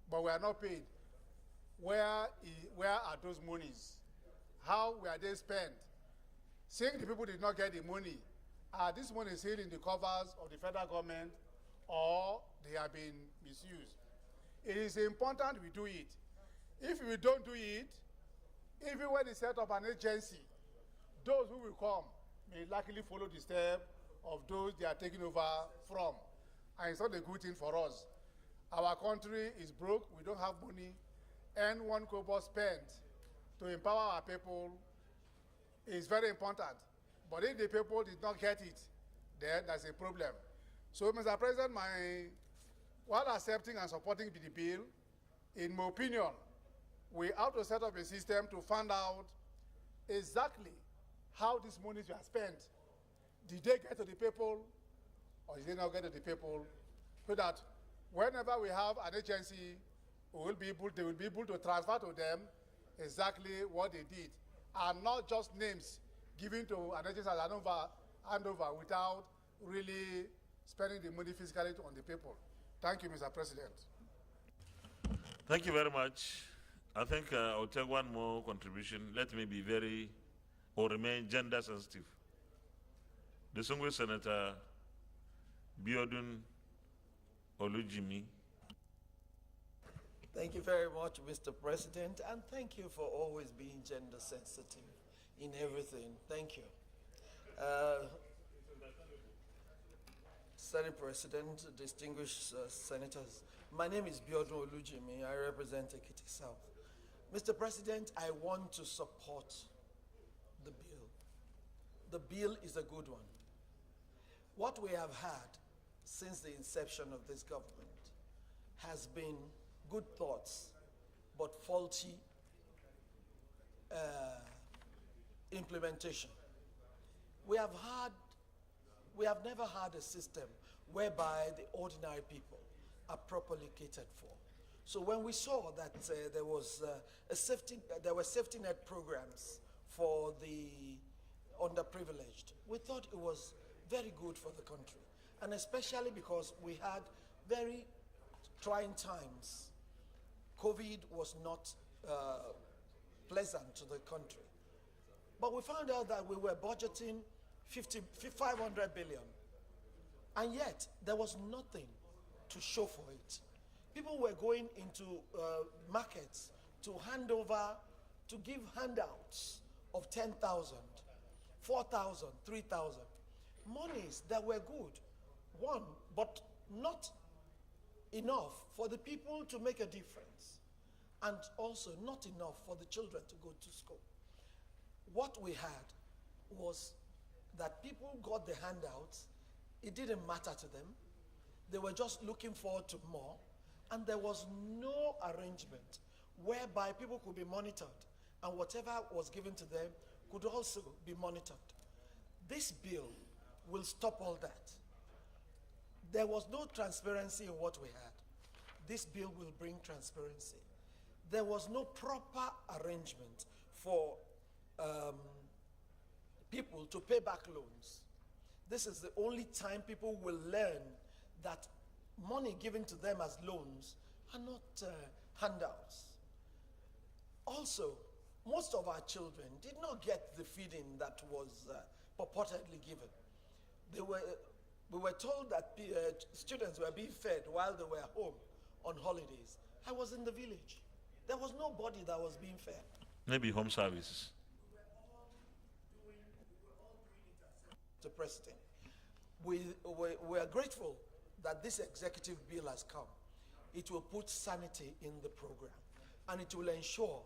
but we are not paid. Where are those monies? How were they spent? Saying the people did not get the money, are these monies held in the covers of the federal government or they have been misused? It is important we do it. If we don't do it, even when they set up an agency, those who will come may likely follow the step of those they are taking over from. And it's not a good thing for us. Our country is broke, we don't have money, and one kobo spent to empower our people is very important. But if the people did not get it, then there's a problem. So, Mr. President, while accepting and supporting the bill, in my opinion, we have to set up a system to find out exactly how these monies were spent. Did they get to the people or did they not get to the people? So that whenever we have an agency, they will be able to transfer to them exactly what they did, and not just names given to an agency as handover without really spending the money physically on the people. Thank you, Mr. President. Thank you very much. I think I'll take one more contribution. Let me be remain gender sensitive. Distinguished Senator Biodun Olujimi. Thank you very much, Mr. President, and thank you for always being gender sensitive in everything. Thank you. Senate President, distinguished senators, my name is Biodun Olujimi. I represent Ekiti South. Mr. President, I want to support the bill. The bill is a good one. What we have had since the inception of this government has been good thoughts, but faulty implementation. We have never had a system whereby the ordinary people are properly catered for. So when we saw that there were safety net programs for the underprivileged, we thought it was very good for the country, and especially because we had very trying times. COVID was not pleasant to the country. But we found out that we were budgeting 500 billion, and yet there was nothing to show for it. People were going into markets to hand over, to give handouts of 10,000, 4,000, 3,000. Monies that were good, but not enough for the people to make a difference, and also not enough for the children to go to school. What we had was that people got the handouts, it didn't matter to them, they were just looking forward to more, and there was no arrangement whereby people could be monitored, and whatever was given to them could also be monitored. This bill will stop all that. There was no transparency in what we had. This bill will bring transparency. There was no proper arrangement for people to pay back loans. This is the only time people will learn that money given to them as loans are not handouts. Also, most of our children did not get the feeding that was purportedly given. We were told that students were being fed while they were home on holidays. I was in the village. There was nobody that was being fed. Maybe home services. Mr. President, we are grateful that this executive bill has come. It will put sanity in the program, and it will ensure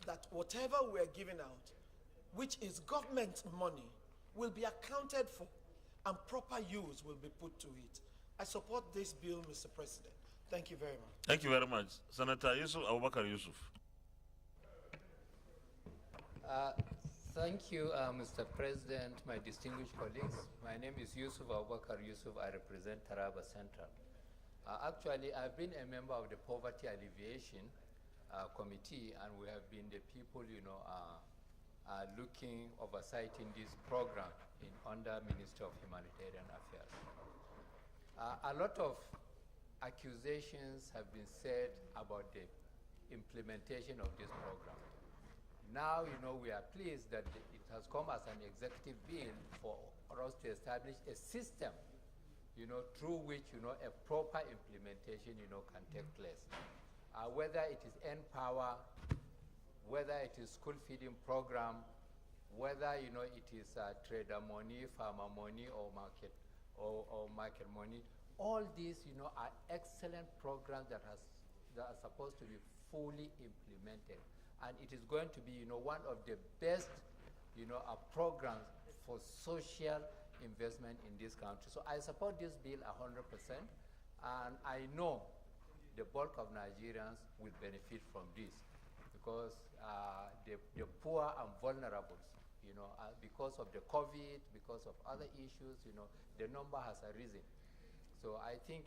that whatever we are giving out, which is government money, will be accounted for and proper use will be put to it. I support this bill, Mr. President. Thank you very much. Thank you very much. Senator Yusuf Abubakar Yusuf. Thank you, Mr. President, my distinguished colleagues. My name is Yusuf Abubakar Yusuf. I represent Taraba Central. Actually, I've been a member of the Poverty Alleviation Committee, and we have been the people, looking, oversighting this program under Ministry of Humanitarian Affairs. A lot of accusations have been said about the implementation of this program. Now, we are pleased that it has come as an executive bill for us to establish a system, through which, a proper implementation, can take place. Whether it is N-Power, whether it is school feeding program, whether, it is trader money, farmer money, or market money, all these, are excellent programs that are supposed to be fully implemented. And it is going to be, one of the best, programs for social investment in this country. So I support this bill 100%, and I know the bulk of Nigerians will benefit from this, because the poor and vulnerables, because of the COVID, because of other issues, the number has arisen. So I think,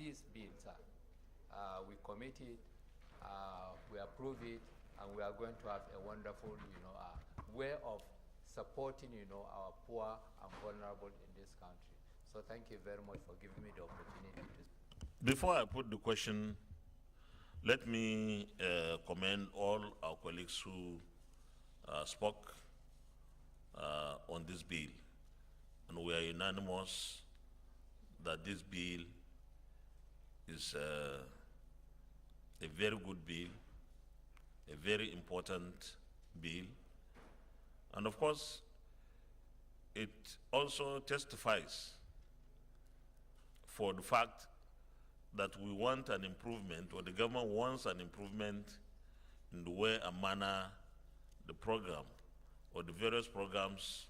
these bills, we commit it, we approve it, and we are going to have a wonderful, way of supporting, our poor and vulnerable in this country. So thank you very much for giving me the opportunity to. Before I put the question, let me commend all our colleagues who spoke on this bill. And we are unanimous that this bill is a very good bill, a very important bill. And of course, it also testifies for the fact that we want an improvement, or the government wants an improvement in the way and manner the program or the various programs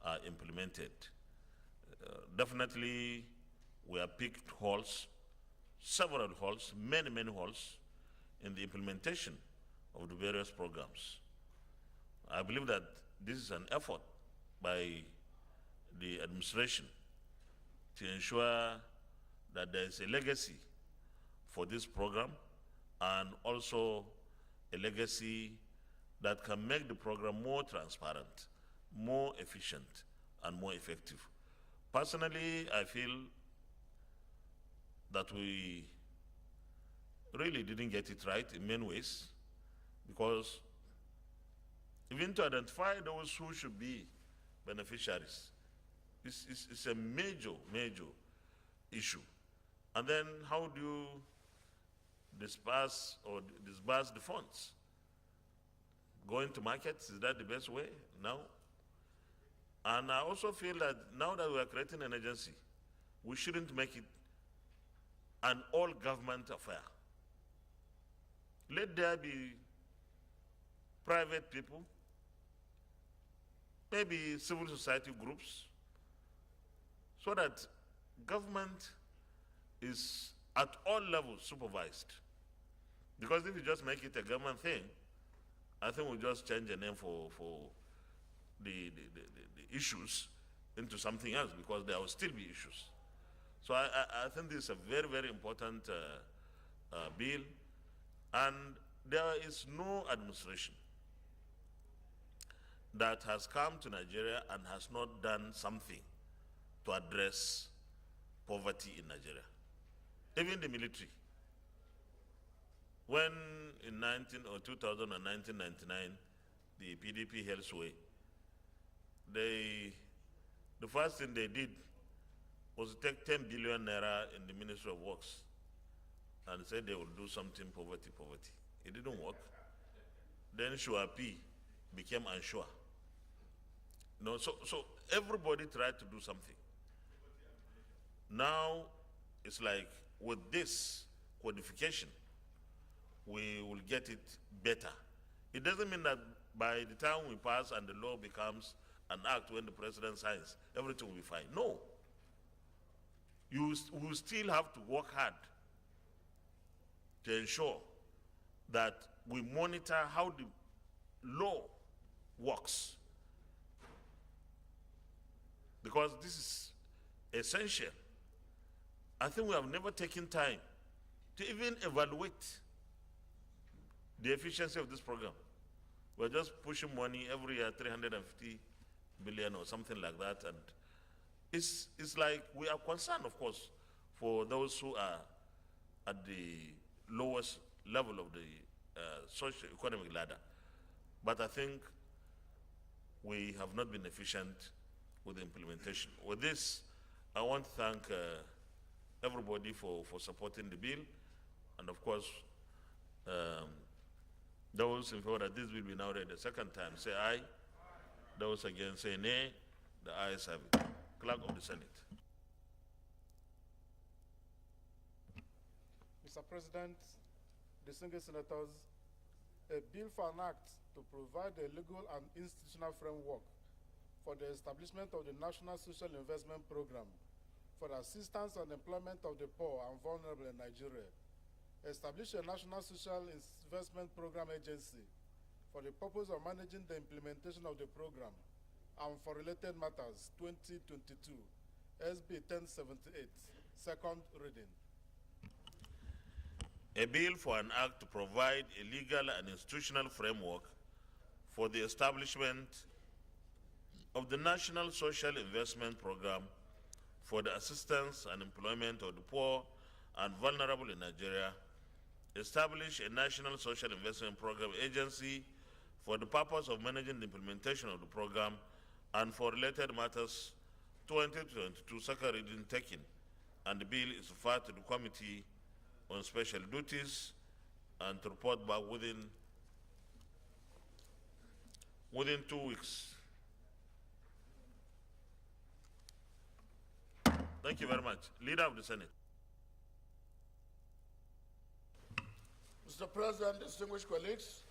are implemented. Definitely, we have picked holes, several holes, many holes in the implementation of the various programs. I believe that this is an effort by the administration to ensure that there is a legacy for this program, and also a legacy that can make the program more transparent, more efficient, and more effective. Personally, I feel that we really didn't get it right in many ways, because even to identify those who should be beneficiaries is a major issue. And then how do you disperse the funds? Going to markets, is that the best way now? And I also feel that now that we are creating an agency, we shouldn't make it an all-government affair. Let there be private people, maybe civil society groups, so that government is at all levels supervised. Because if you just make it a government thing, I think we'll just change the name for the issues into something else, because there will still be issues. So I think this is a very important bill, and there is no administration that has come to Nigeria and has not done something to address poverty in Nigeria. Even the military. When in 2000 and 1999, the PDP held sway, the first thing they did was to take 10 billion naira in the Ministry of Works and said they will do something poverty. It didn't work. Then Shuapi became unsure. No, so everybody tried to do something. Now it's like with this codification, we will get it better. It doesn't mean that by the time we pass and the law becomes an act when the president signs, everything will be fine. No. You will still have to work hard to ensure that we monitor how the law works. Because this is essential. I think we have never taken time to even evaluate the efficiency of this program. We're just pushing money every year, 350 billion or something like that, and it's like we are concerned, of course, for those who are at the lowest level of the socio-economic ladder. But I think we have not been efficient with the implementation. With this, I want to thank everybody for supporting the bill, and of course, those in favor that this will be now read a second time, say aye. Those against, say nay. The ayes have it. Clerk of the Senate. Mr. President, distinguished senators, a bill for an act to provide a legal and institutional framework for the establishment of the National Social Investment Program for the assistance and employment of the poor and vulnerable in Nigeria. Establish a National Social Investment Program agency for the purpose of managing the implementation of the program and for related matters, 2022, SB 1078, second reading. A bill for an act to provide a legal and institutional framework for the establishment of the National Social Investment Program for the assistance and employment of the poor and vulnerable in Nigeria, establish a National Social Investment Program agency for the purpose of managing the implementation of the program and for related matters, 2022 second reading taken, and the bill is referred to the Committee on Special Duties and to report back within 2 weeks. Thank you very much. Leader of the Senate. Mr. President, distinguished colleagues,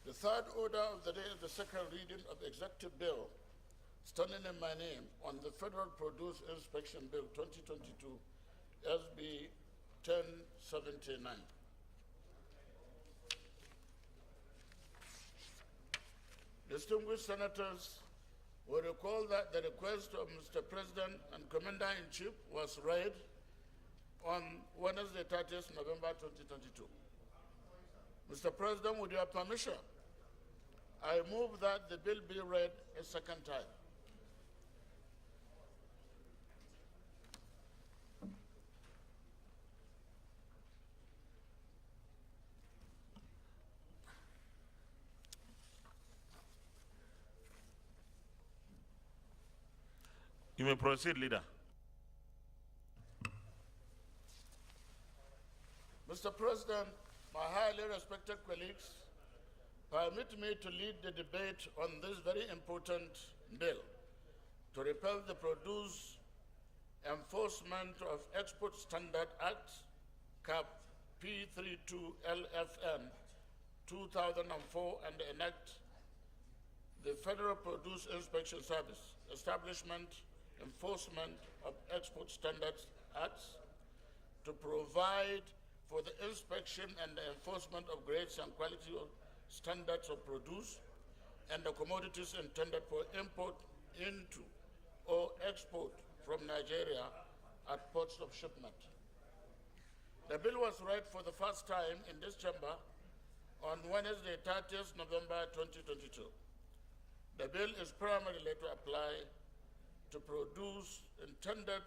the third order of the day is the second reading of the executive bill standing in my name on the Federal Produce Inspection Bill 2022, SB 1079. Distinguished senators will recall that the request of Mr. President and Commander-in-Chief was read on Wednesday, 30th November 2022. Mr. President, with your permission, I move that the bill be read a second time. You may proceed, Leader. Mr. President, my highly respected colleagues, permit me to lead the debate on this very important bill to repeal the Produce Enforcement of Export Standard Act, CAP P32 LFN 2004, and enact the Federal Produce Inspection Service, Establishment, Enforcement of Export Standards Acts, to provide for the inspection and the enforcement of grades and quality of standards of produce and the commodities intended for import into or export from Nigeria at ports of shipment. The bill was read for the first time in this chamber on Wednesday, 30th November 2022. The bill is primarily to apply to produce intended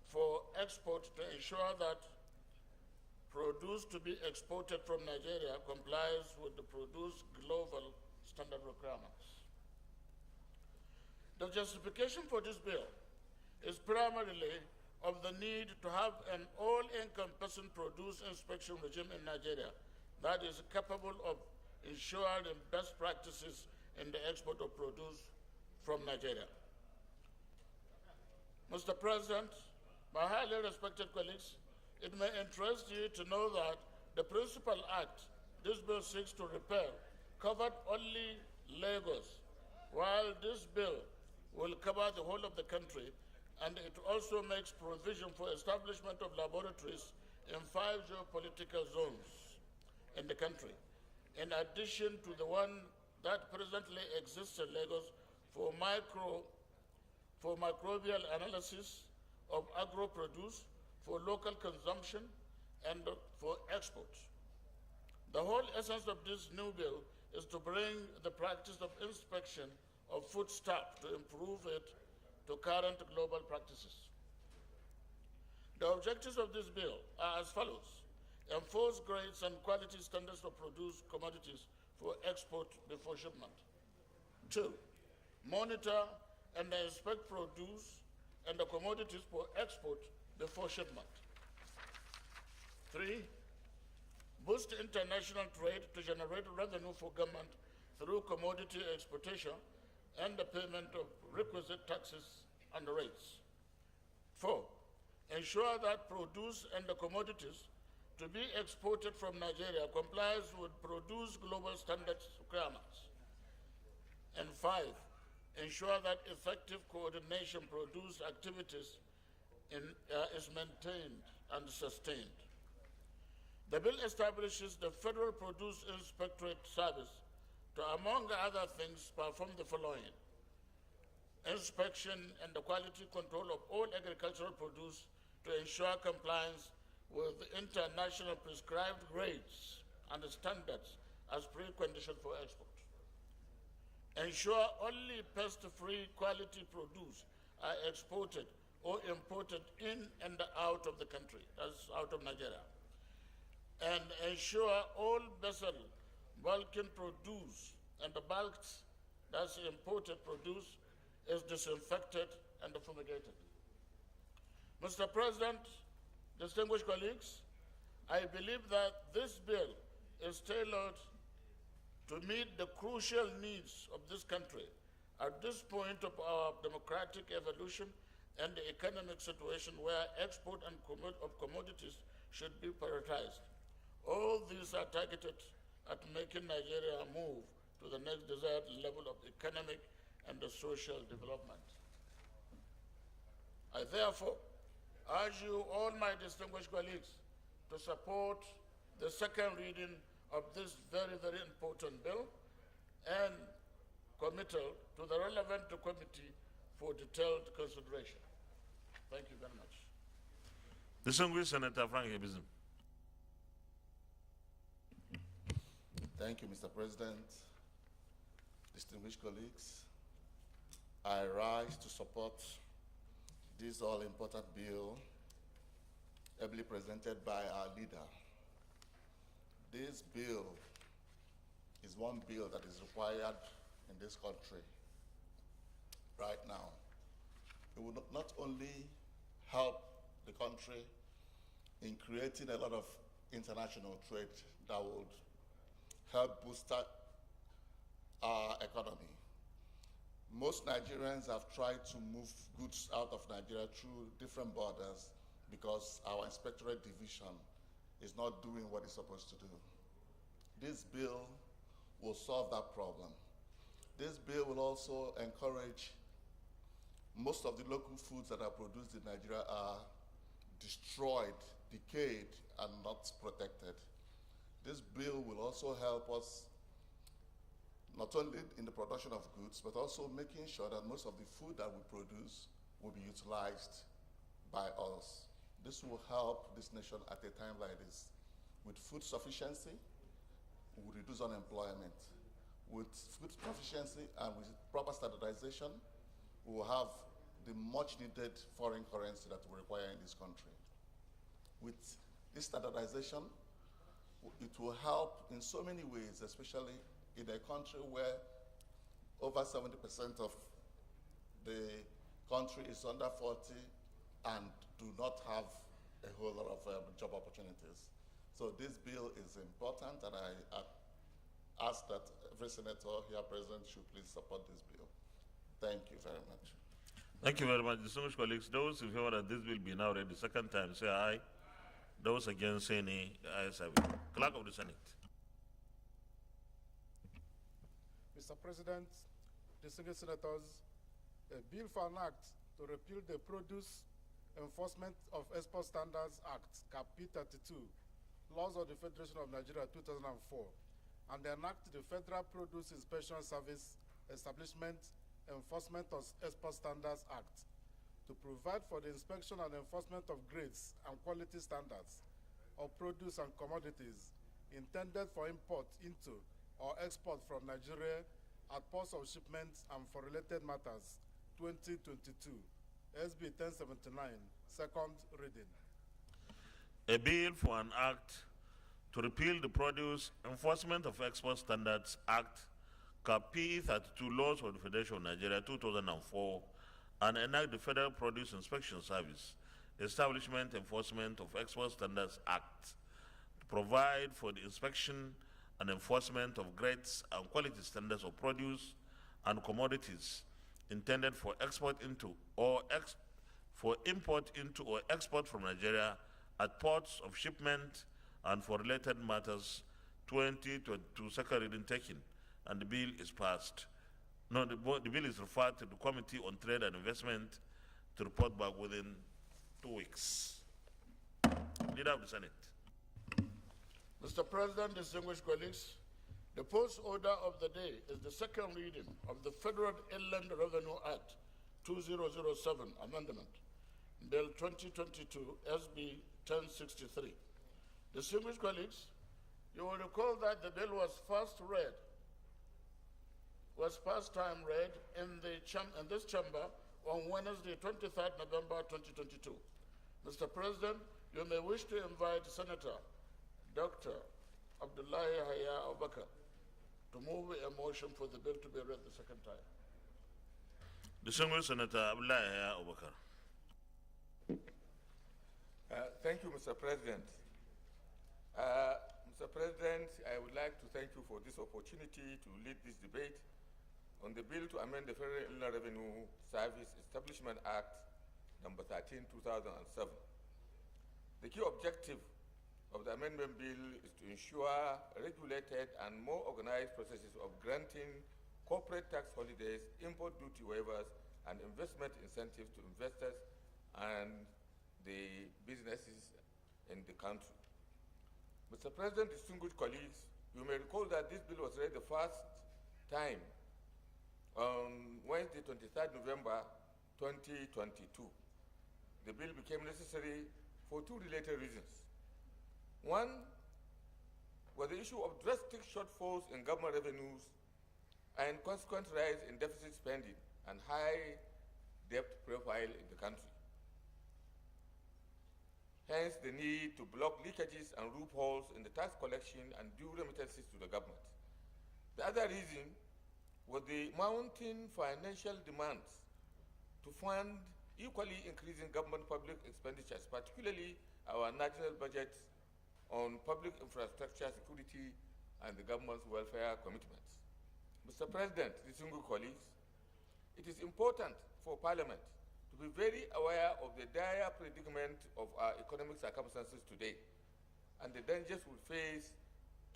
for export to ensure that produce to be exported from Nigeria complies with the produce global standard requirements. The justification for this bill is primarily of the need to have an all-encompassing produce inspection regime in Nigeria that is capable of ensuring best practices in the export of produce from Nigeria. Mr. President, my highly respected colleagues, it may interest you to know that the principal act this bill seeks to repeal covered only Lagos, while this bill will cover the whole of the country, and it also makes provision for establishment of laboratories in 5 geopolitical zones in the country, in addition to the one that presently exists in Lagos for microbial analysis of agro-produce, for local consumption, and for export. The whole essence of this new bill is to bring the practice of inspection of foodstuff to improve it to current global practices. The objectives of this bill are as follows: enforce grades and quality standards of produce commodities for export before shipment. 2, monitor and inspect produce and the commodities for export before shipment. 3, boost international trade to generate revenue for government through commodity exportation and the payment of requisite taxes and rates. 4, ensure that produce and the commodities to be exported from Nigeria complies with produce global standards requirements. And 5, ensure that effective coordination produce activities is maintained and sustained. The bill establishes the Federal Produce Inspectorate Service to, among other things, perform the following: inspection and the quality control of all agricultural produce to ensure compliance with international prescribed grades and standards as precondition for export. Ensure only pest-free quality produce are exported or imported in and out of the country, that's out of Nigeria. And ensure all vessel bulking produce and the bulks that's imported produce is disinfected and fumigated. Mr. President, distinguished colleagues, I believe that this bill is tailored to meet the crucial needs of this country at this point of our democratic evolution and the economic situation where export and of commodities should be prioritized. All these are targeted at making Nigeria move to the next desired level of economic and the social development. I therefore urge you, all my distinguished colleagues, to support the second reading of this very, very important bill and committal to the relevant committee for detailed consideration. Thank you very much. Distinguished Senator Frank Ebizim. Thank you, Mr. President. Distinguished colleagues, I rise to support this all-important bill ably presented by our leader. This bill is one bill that is required in this country right now. It will not only help the country in creating a lot of international trade that would help boost our economy. Most Nigerians have tried to move goods out of Nigeria through different borders because our inspectorate division is not doing what it's supposed to do. This bill will solve that problem. This bill will also encourage most of the local foods that are produced in Nigeria are destroyed, decayed, and not protected. This bill will also help us not only in the production of goods, but also making sure that most of the food that we produce will be utilized by us. This will help this nation at a time like this. With food sufficiency, we will reduce unemployment. With food sufficiency and with proper standardization, we will have the much needed foreign currency that we require in this country. With this standardization, it will help in so many ways, especially in a country where over 70% of the country is under 40 and do not have a whole lot of job opportunities. So this bill is important, and I ask that every senator here present should please support this bill. Thank you very much. Thank you very much, distinguished colleagues. Those in favor that this will be now read the second time, say aye. Those against, say nay. Ayes have it. Clerk of the Senate. Mr. President, distinguished senators, a bill for an act to repeal the Produce Enforcement of Export Standards Act, Cap P32, Laws of the Federation of Nigeria 2004, and enact the Federal Produce Inspection Service Establishment Enforcement of Export Standards Act to provide for the inspection and enforcement of grades and quality standards of produce and commodities intended for import into or export from Nigeria at ports of shipment and for related matters, 2022, SB 1079, second reading. A bill for an act to repeal the Produce Enforcement of Export Standards Act, Cap P32, Laws of the Federation of Nigeria 2004, and enact the Federal Produce Inspection Service Establishment Enforcement of Export Standards Act to provide for the inspection and enforcement of grades and quality standards of produce and commodities intended for export into or for import into or export from Nigeria at ports of shipment and for related matters, 2022, second reading taken, and the bill is passed. No, the bill is referred to the Committee on Trade and Investment to report back within 2 weeks. Leader of the Senate. Mr. President, distinguished colleagues, the post order of the day is the second reading of the Federal Inland Revenue Act 2007 Amendment, Bill 2022, SB 1063. Distinguished colleagues, you will recall that the bill was first time read in this chamber on Wednesday, 23rd November 2022. Mr. President, you may wish to invite Senator Dr. Abdullahi Haya Abubakar to move a motion for the bill to be read the second time. Distinguished Senator Abdullahi Haya Abubakar. Thank you, Mr. President. Mr. President, I would like to thank you for this opportunity to lead this debate on the bill to amend the Federal Inland Revenue Service Establishment Act number 13, 2007. The key objective of the amendment bill is to ensure regulated and more organized processes of granting corporate tax holidays, import duty waivers, and investment incentives to investors and the businesses in the country. Mr. President, distinguished colleagues, you may recall that this bill was read the first time on Wednesday, 23rd November 2022. The bill became necessary for two related reasons. One was the issue of drastic shortfalls in government revenues and consequent rise in deficit spending and high debt profile in the country. Hence, the need to block leakages and loopholes in the tax collection and due remittances to the government. The other reason was the mounting financial demands to fund equally increasing government public expenditures, particularly our national budgets on public infrastructure, security, and the government's welfare commitments. Mr. President, distinguished colleagues, it is important for Parliament to be very aware of the dire predicament of our economic circumstances today and the dangers we face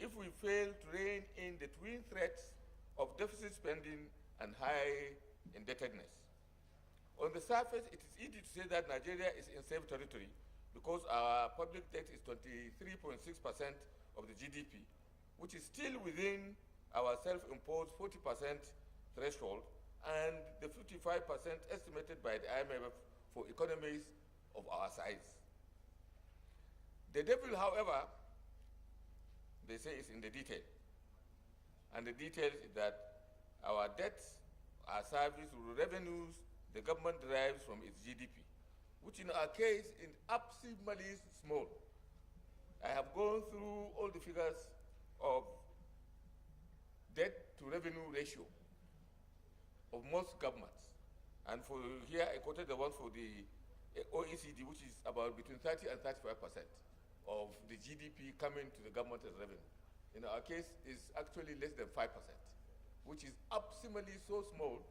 if we fail to rein in the twin threats of deficit spending and high indebtedness. On the surface, it is easy to say that Nigeria is in safe territory because our public debt is 23.6% of the GDP, which is still within our self-imposed 40% threshold and the 55% estimated by the IMF for economies of our size. The devil, however, they say is in the detail. And the detail is that our debts, our service revenues, the government derives from its GDP, which in our case is abysmally small. I have gone through all the figures of debt to revenue ratio of most governments. And for here, I quoted the one for the OECD, which is about between 30 and 35% of the GDP coming to the government as revenue. In our case, it's actually less than 5%, which is abysmally so small,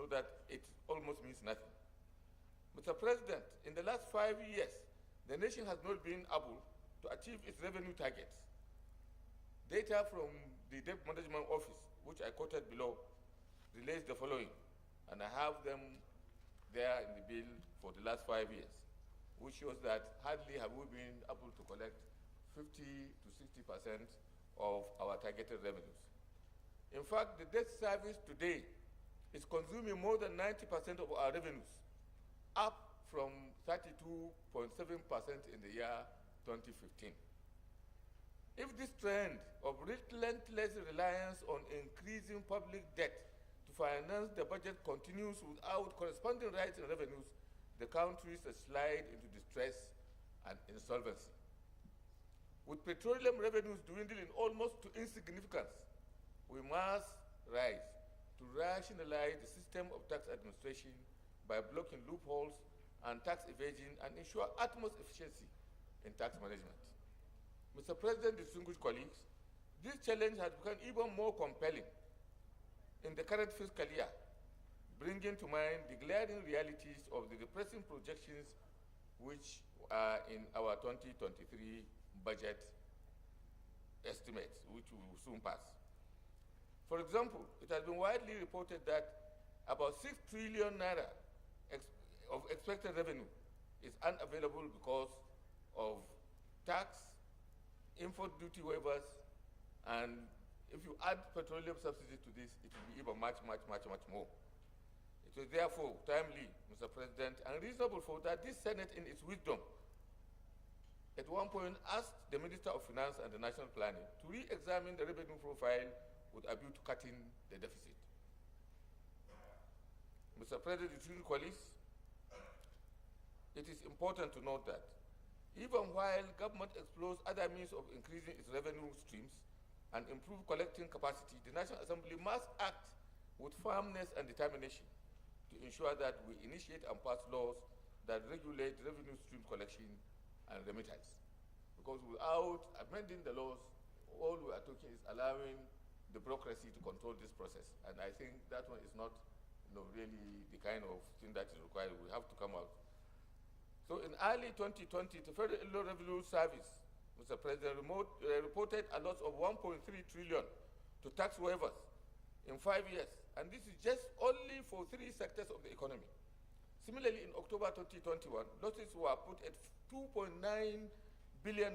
that it almost means nothing. Mr. President, in the last 5 years, the nation has not been able to achieve its revenue targets. Data from the Debt Management Office, which I quoted below, relates the following, and I have them there in the bill for the last 5 years, which shows that hardly have we been able to collect 50 to 60% of our targeted revenues. In fact, the debt service today is consuming more than 90% of our revenues, up from 32.7% in the year 2015. If this trend of relentless reliance on increasing public debt to finance the budget continues without corresponding rise in revenues, the country will slide into distress and insolvency. With petroleum revenues dwindling almost to insignificance, we must rise to rationalize the system of tax administration by blocking loopholes and tax evasion and ensure utmost efficiency in tax management. Mr. President, distinguished colleagues, this challenge has become even more compelling in the current fiscal year, bringing to mind the glaring realities of the depressing projections which are in our 2023 budget estimates, which we will soon pass. For example, it has been widely reported that about 6 trillion naira of expected revenue is unavailable because of tax, import duty waivers, and if you add petroleum subsidies to this, it will be even much more. It is therefore timely, Mr. President, and reasonable for that this Senate, in its wisdom, at one point asked the Minister of Finance and the National Planning to re-examine the revenue profile with a view to cutting the deficit. Mr. President, distinguished colleagues, it is important to note that even while government explores other means of increasing its revenue streams and improve collecting capacity, the National Assembly must act with firmness and determination to ensure that we initiate and pass laws that regulate revenue stream collection and remittance. Because without amending the laws, all we are talking is allowing the bureaucracy to control this process. And I think that one is not really the kind of thing that is required. We have to come out. So in early 2020, the Federal Inland Revenue Service, Mr. President, reported a loss of 1.3 trillion to tax waivers in 5 years. And this is just only for 3 sectors of the economy. Similarly, in October 2021, losses were put at $2.9 billion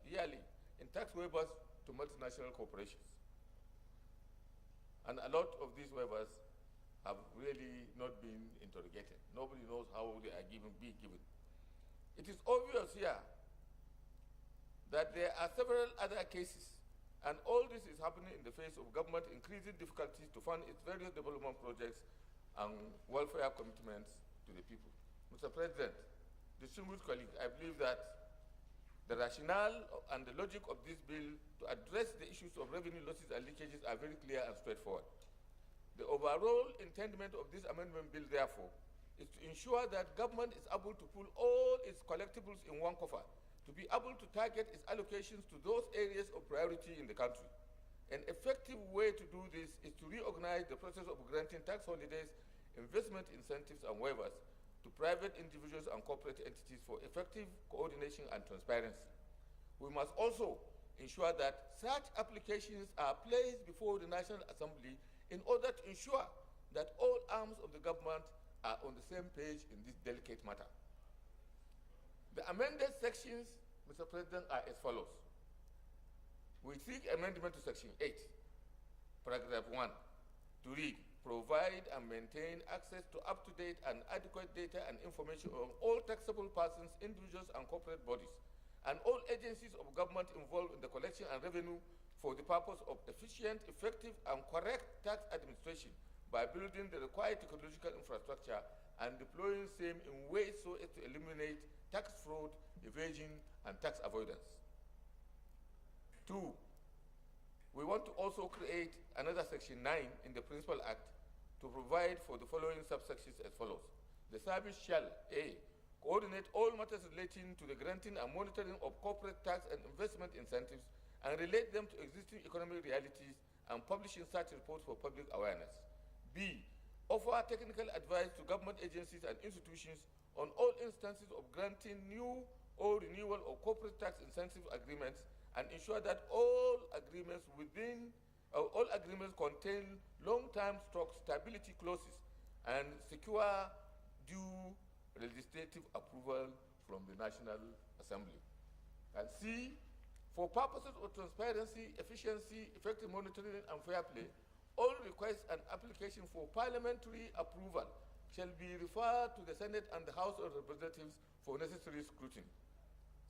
yearly in tax waivers to multinational corporations. And a lot of these waivers have really not been interrogated. Nobody knows how they are given. It is obvious here that there are several other cases, and all this is happening in the face of government increasing difficulties to fund its various development projects and welfare commitments to the people. Mr. President, distinguished colleagues, I believe that the rationale and the logic of this bill to address the issues of revenue losses and leakages are very clear and straightforward. The overall intendment of this amendment bill, therefore, is to ensure that government is able to pull all its collectibles in one coffer, to be able to target its allocations to those areas of priority in the country. An effective way to do this is to reorganize the process of granting tax holidays, investment incentives, and waivers to private individuals and corporate entities for effective coordination and transparency. We must also ensure that such applications are placed before the National Assembly in order to ensure that all arms of the government are on the same page in this delicate matter. The amended sections, Mr. President, are as follows. We seek amendment to Section 8, Paragraph 1, to read, provide and maintain access to up-to-date and adequate data and information on all taxable persons, individuals, and corporate bodies, and all agencies of government involved in the collection and revenue for the purpose of efficient, effective, and correct tax administration by building the required technological infrastructure and deploying same in ways so as to eliminate tax fraud, evasion, and tax avoidance. 2, we want to also create another Section 9 in the Principal Act to provide for the following subsections as follows. The service shall, A, coordinate all matters relating to the granting and monitoring of corporate tax and investment incentives and relate them to existing economic realities and publishing such reports for public awareness. B, offer technical advice to government agencies and institutions on all instances of granting new or renewal of corporate tax incentive agreements and ensure that all agreements contain long-term stability clauses and secure due legislative approval from the National Assembly. And C, for purposes of transparency, efficiency, effective monitoring, and fair play, all requests and applications for parliamentary approval shall be referred to the Senate and the House of Representatives for necessary scrutiny.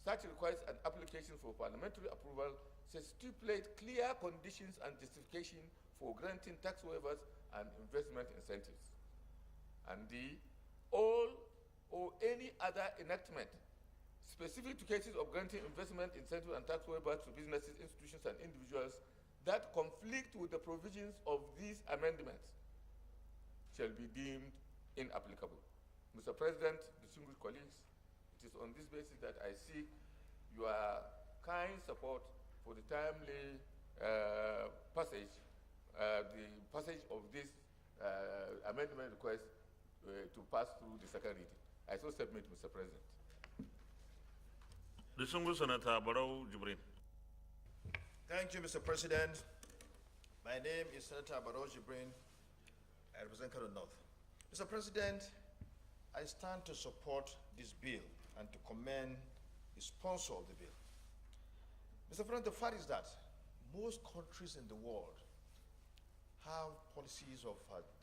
Such requests and applications for parliamentary approval shall stipulate clear conditions and justification for granting tax waivers and investment incentives. And D, all or any other enactment specific to cases of granting investment incentive and tax waivers to businesses, institutions, and individuals that conflict with the provisions of these amendments shall be deemed inapplicable. Mr. President, distinguished colleagues, it is on this basis that I seek your kind support for the timely passage of this amendment request to pass through the second reading. I so submit, Mr. President. Distinguished Senator Barrow Jibrin. Thank you, Mr. President. My name is Senator Barrow Jibrin. I represent Kano North. Mr. President, I stand to support this bill and to commend the sponsor of the bill. Mr. President, the fact is that most countries in the world have policies of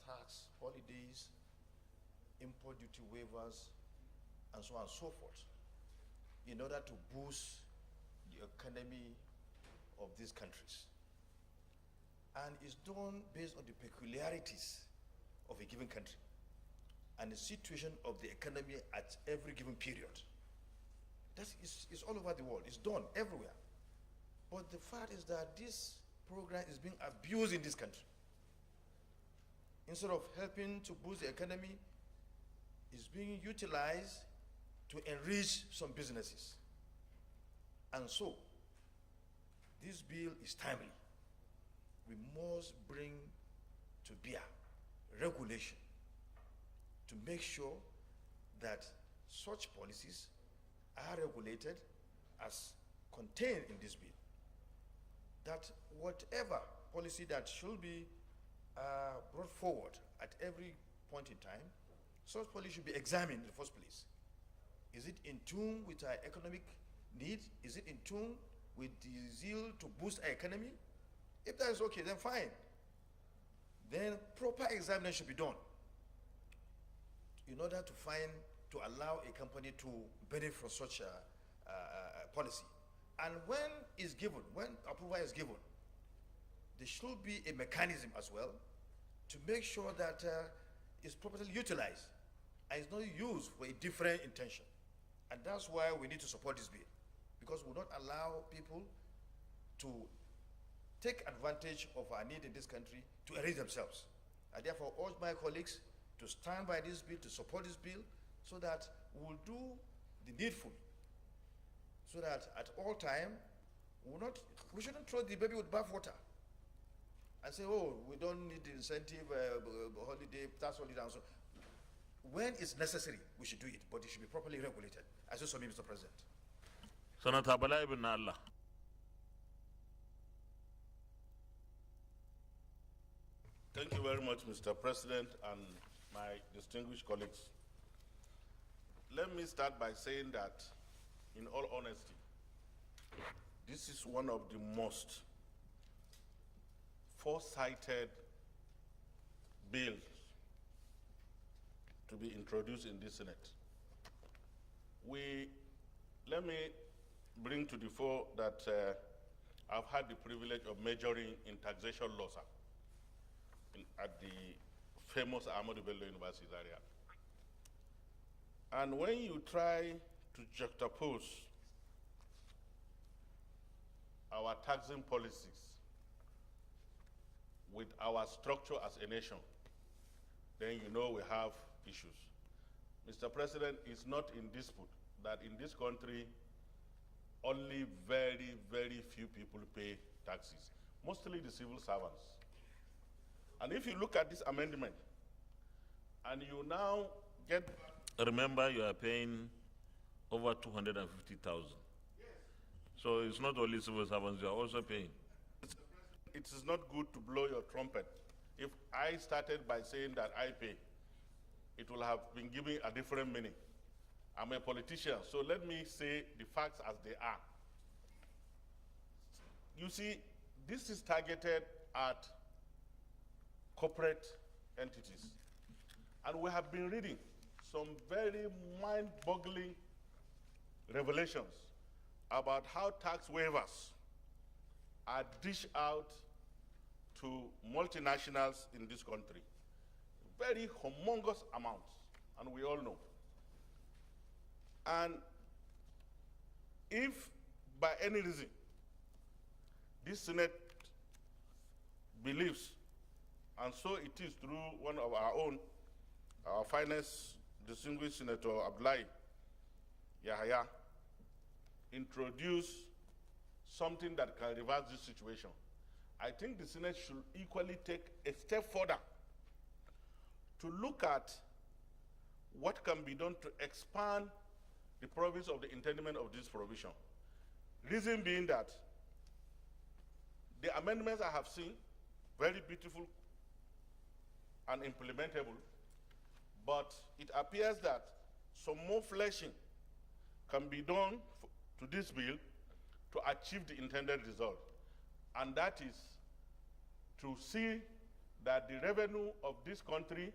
tax holidays, import duty waivers, and so on and so forth, in order to boost the economy of these countries. And it's done based on the peculiarities of a given country and the situation of the economy at every given period. It's all over the world. It's done everywhere. But the fact is that this program is being abused in this country. Instead of helping to boost the economy, it's being utilized to enrich some businesses. And so, this bill is timely. We must bring to bear regulation to make sure that such policies are regulated as contained in this bill. That whatever policy that should be brought forward at every point in time, such policy should be examined in the first place. Is it in tune with our economic needs? Is it in tune with the zeal to boost our economy? If that is okay, then fine. Then proper examination should be done in order to allow a company to benefit from such a policy. And when approval is given, there should be a mechanism as well to make sure that it's properly utilized and it's not used for a different intention. And that's why we need to support this bill, because we will not allow people to take advantage of our need in this country to enrich themselves. I therefore urge my colleagues to stand by this bill, to support this bill, so that we will do the needful, so that at all time, we shouldn't throw the baby with bathwater and say, oh, we don't need the incentive, holiday, tax holiday, and so on. When it's necessary, we should do it, but it should be properly regulated. As you saw me, Mr. President. Senator Bala Ibn Allah. Thank you very much, Mr. President, and my distinguished colleagues. Let me start by saying that, in all honesty, this is one of the most foresighted bills to be introduced in this Senate. Let me bring to the fore that I've had the privilege of majoring in taxation law, sir, at the famous Ahmadu Bello University area. And when you try to juxtapose our taxing policies with our structure as a nation, then you know we have issues. Mr. President, it's not in dispute that in this country, only very, very few people pay taxes, mostly the civil servants. And if you look at this amendment, and you now get... Remember, you are paying over 250,000. So it's not only civil servants, you are also paying. It is not good to blow your trumpet. If I started by saying that I pay, it will have been given a different meaning. I'm a politician, so let me say the facts as they are. You see, this is targeted at corporate entities. And we have been reading some very mind-boggling revelations about how tax waivers are dished out to multinationals in this country. Very humongous amounts, and we all know. And if by any reason this Senate believes, and so it is through one of our own, our finest distinguished Senator Abdullahi Yahaya, introduce something that can reverse this situation, I think the Senate should equally take a step further to look at what can be done to expand the province of the intendment of this provision. Reason being that the amendments I have seen, very beautiful and implementable, but it appears that some more fleshing can be done to this bill to achieve the intended result. And that is to see that the revenue of this country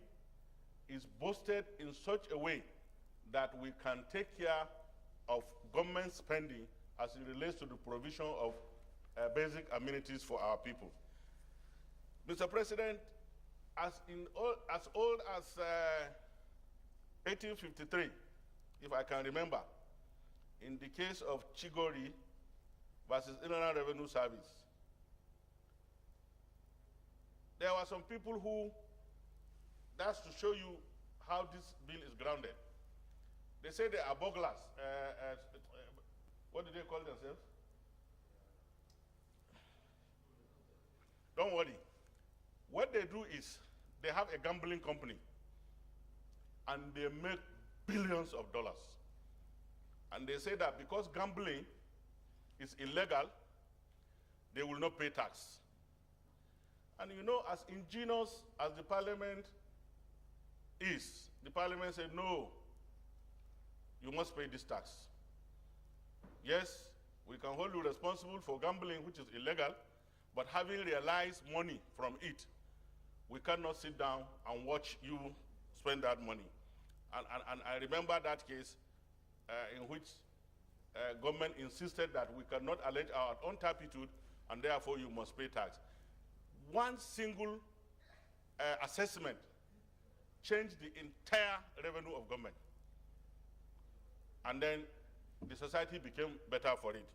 is boosted in such a way that we can take care of government spending as it relates to the provision of basic amenities for our people. Mr. President, as old as 1853, if I can remember, in the case of Chigori versus Inland Revenue Service, there were some people who, that's to show you how this bill is grounded. They say they are bogglers. What do they call themselves? Don't worry. What they do is they have a gambling company and they make billions of dollars. And they say that because gambling is illegal, they will not pay tax. And you know, as ingenious as the parliament is, the parliament said, no, you must pay this tax. Yes, we can hold you responsible for gambling, which is illegal, but having realized money from it, we cannot sit down and watch you spend that money. And I remember that case in which government insisted that we cannot allege our own turpitude and therefore you must pay tax. One single assessment changed the entire revenue of government. And then the society became better for it.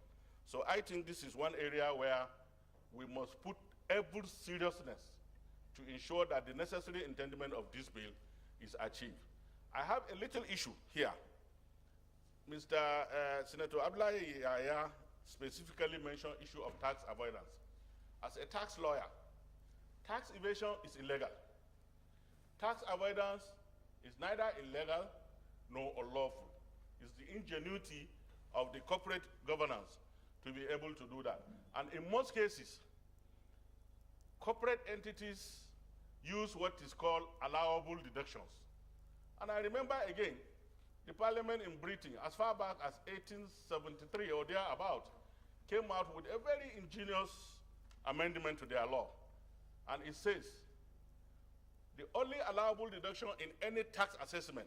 So I think this is one area where we must put every seriousness to ensure that the necessary intendment of this bill is achieved. I have a little issue here. Mr. Senator Abdullahi Yahaya specifically mentioned issue of tax avoidance. As a tax lawyer, tax evasion is illegal. Tax avoidance is neither illegal nor unlawful. It's the ingenuity of the corporate governance to be able to do that. And in most cases, corporate entities use what is called allowable deductions. And I remember again, the parliament in Britain, as far back as 1873 or thereabout, came out with a very ingenious amendment to their law. And it says, the only allowable deduction in any tax assessment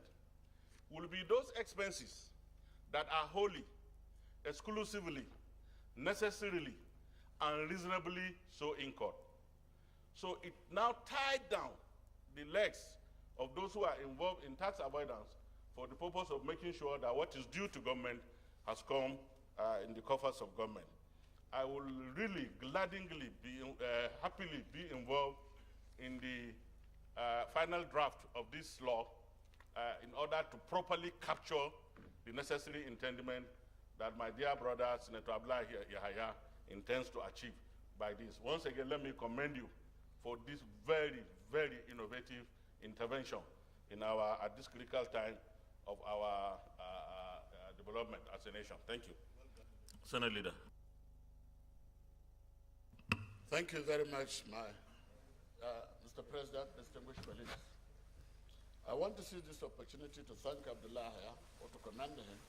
will be those expenses that are wholly, exclusively, necessarily, and reasonably so incurred. So it now tied down the legs of those who are involved in tax avoidance for the purpose of making sure that what is due to government has come in the coffers of government. I will really gladly happily be involved in the final draft of this law in order to properly capture the necessary intendment that my dear brother, Senator Abdullah Yahaya, intends to achieve by this. Once again, let me commend you for this very, very innovative intervention at this critical time of our development as a nation. Thank you. Senate Leader. Thank you very much, Mr. President, distinguished colleagues. I want to seize this opportunity to thank Abdullah or to commend him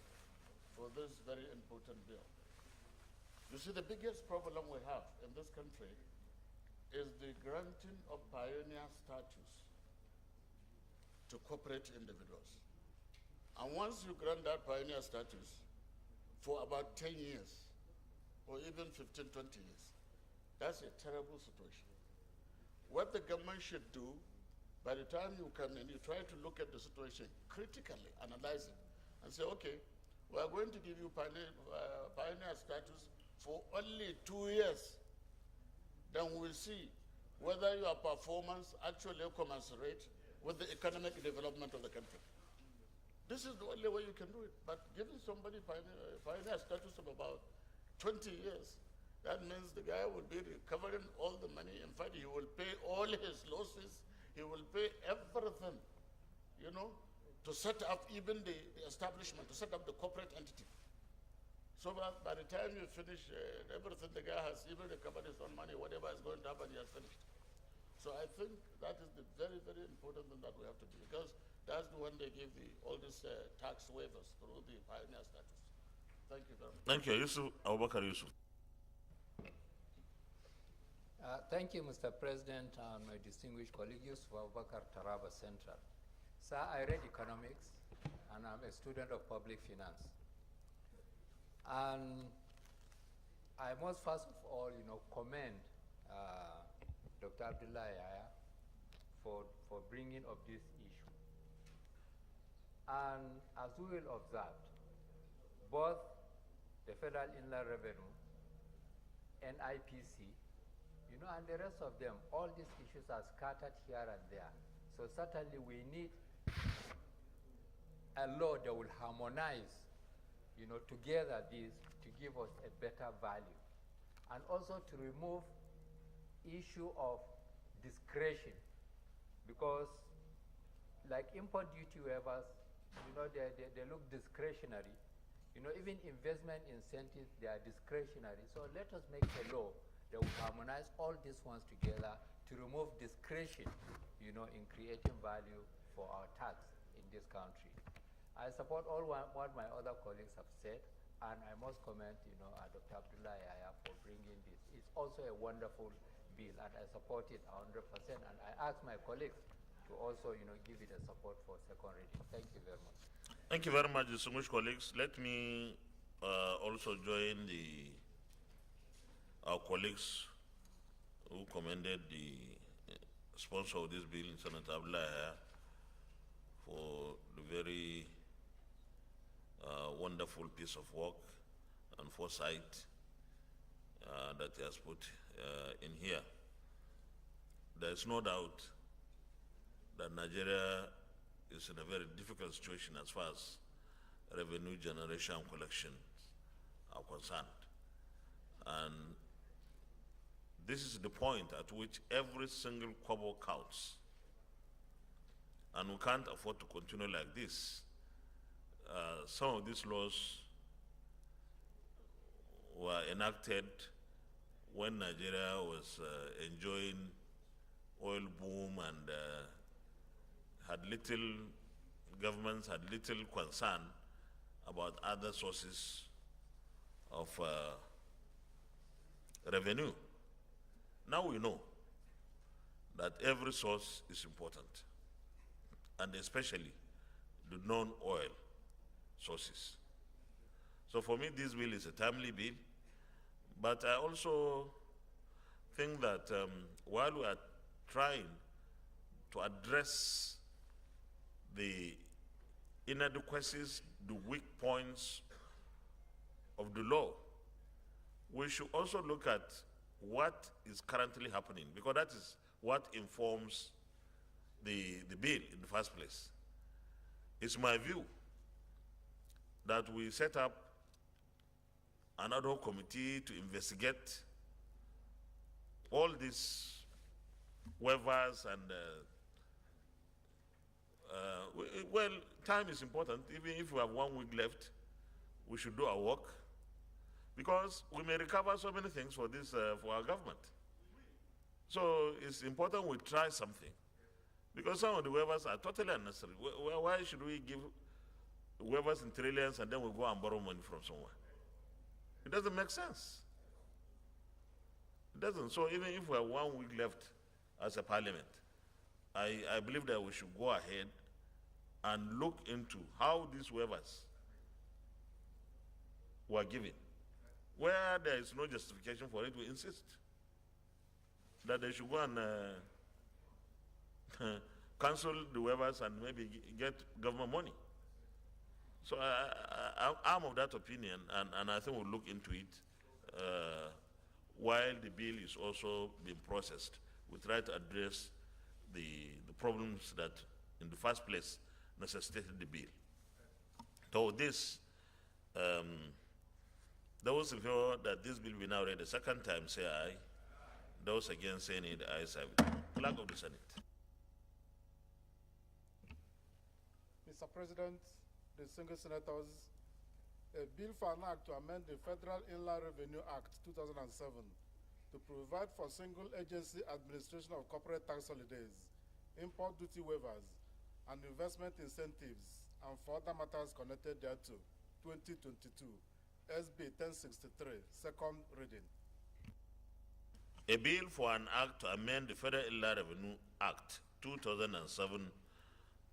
for this very important bill. You see, the biggest problem we have in this country is the granting of pioneer status to corporate individuals. And once you grant that pioneer status for about 10 years, or even 15, 20 years, that's a terrible situation. What the government should do, by the time you come in, you try to look at the situation critically, analyze it, and say, okay, we are going to give you pioneer status for only 2 years. Then we'll see whether your performance actually commensurate with the economic development of the country. This is the only way you can do it. But giving somebody pioneer status of about 20 years, that means the guy will be recovering all the money. In fact, he will pay all his losses. He will pay everything, to set up even the establishment, to set up the corporate entity. So that by the time you finish everything, the guy has even recovered his own money, whatever is going to happen, he has finished. So I think that is the very, very important thing that we have to do, because that's the one they give all these tax waivers through the pioneer status. Thank you very much. Thank you. Yusuf Abubakar Yusuf. Thank you, Mr. President, and my distinguished colleague, Yusuf Abubakar, Taraba Central. Sir, I read economics, and I'm a student of public finance. And I must first of all, commend Dr. Abdullah Yahaya for bringing up this issue. And as we will observe, both the Federal Inland Revenue, NIPC, and the rest of them, all these issues are scattered here and there. So certainly we need a law that will harmonize, together these to give us a better value. And also to remove issue of discretion, because like import duty waivers, they look discretionary. Even investment incentives, they are discretionary. So let us make a law that will harmonize all these ones together to remove discretion, in creating value for our tax in this country. I support all what my other colleagues have said, and I must commend, Dr. Abdullah Yahaya for bringing this. It's also a wonderful bill, and I support it 100%. And I ask my colleagues to also, give it a support for second reading. Thank you very much. Thank you very much, distinguished colleagues. Let me also join our colleagues who commended the sponsor of this bill, Senator Abdullah, for the very wonderful piece of work and foresight that he has put in here. There is no doubt that Nigeria is in a very difficult situation as far as revenue generation and collections are concerned. And this is the point at which every single kobo counts. And we can't afford to continue like this. Some of these laws were enacted when Nigeria was enjoying oil boom and governments had little concern about other sources of revenue. Now we know that every source is important, and especially the non-oil sources. So for me, this bill is a timely bill, but I also think that while we are trying to address the inadequacies, the weak points of the law, we should also look at what is currently happening, because that is what informs the bill in the first place. It's my view that we set up an ad hoc committee to investigate all these waivers and well, time is important. Even if we have 1 week left, we should do our work, because we may recover so many things for this for our government. So it's important we try something, because some of the waivers are totally unnecessary. Why should we give waivers in trillions and then we go and borrow money from somewhere? It doesn't make sense. It doesn't. So even if we have 1 week left as a parliament, I believe that we should go ahead and look into how these waivers were given. Where there is no justification for it, we insist that they should go and cancel the waivers and maybe get government money. So I'm of that opinion, and I think we'll look into it while the bill is also being processed. We try to address the problems that in the first place necessitated the bill. So this, those in favor that this bill be now read a second time say aye. Those against saying it, the ayes have it. Clerk of the Senate. Mr. President, distinguished senators, a bill for an act to amend the Federal Inland Revenue Act 2007 to provide for single agency administration of corporate tax holidays, import duty waivers, and investment incentives, and for other matters connected thereto, 2022, SB 1063, second reading. A bill for an act to amend the Federal Inland Revenue Act 2007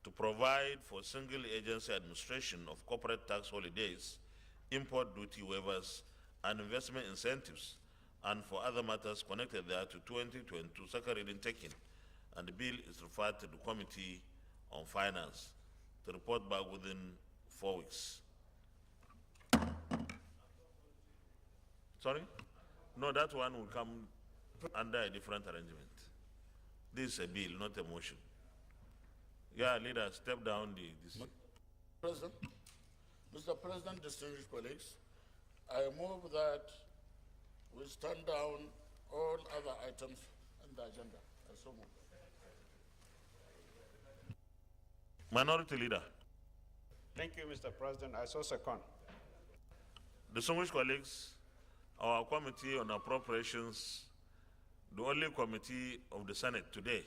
to provide for single agency administration of corporate tax holidays, import duty waivers, and investment incentives, and for other matters connected thereto, 2022, second reading taken, and the bill is referred to the Committee on Finance to report back within 4 weeks. Sorry? No, that one will come under a different arrangement. This is a bill, not a motion. Yeah, leader, step down the President, Mr. President, distinguished colleagues, I move that we stand down all other items on the agenda. I so move. Minority Leader. Thank you, Mr. President. I so second. Distinguished colleagues, our Committee on Appropriations, the only committee of the Senate today,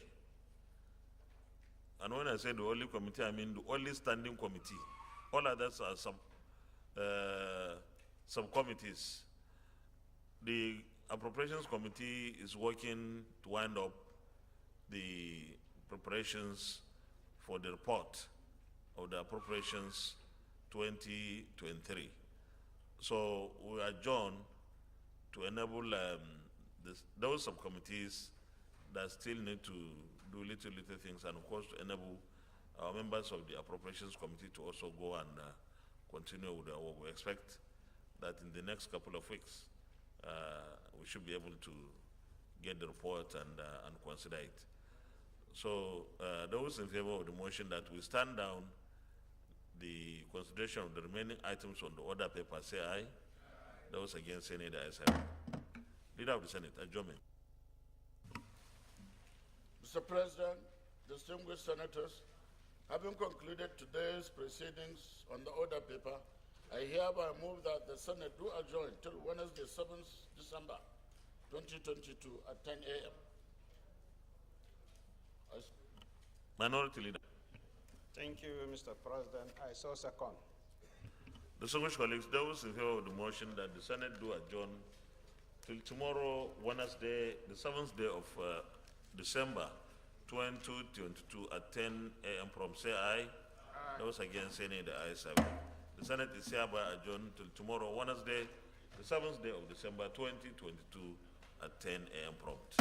and when I say the only committee, I mean the only standing committee. All others are subcommittees. The Appropriations Committee is working to wind up the preparations for the report of the Appropriations 2023. So we adjourn to enable those subcommittees that still need to do little things, and of course to enable our members of the Appropriations Committee to also go and continue with their work. We expect that in the next couple of weeks, we should be able to get the report and consider it. So those in favor of the motion that we stand down the consideration of the remaining items on the order paper, say aye. Those against, say nay. The ayes have it. Leader of the Senate, adjournment. Mr. President, distinguished senators, having concluded today's proceedings on the order paper, I hereby move that the Senate do adjourn till Wednesday, 7th December 2022 at 10 a.m. Minority Leader. Thank you, Mr. President. I so second. Distinguished colleagues, those in favor of the motion that the Senate do adjourn till tomorrow, Wednesday, the 7th day of December 2022 at 10 a.m. from say aye. Those against, say nay. The ayes have it. The Senate is hereby adjourned till tomorrow, Wednesday, the 7th day of December 2022 at 10 a.m. prompt.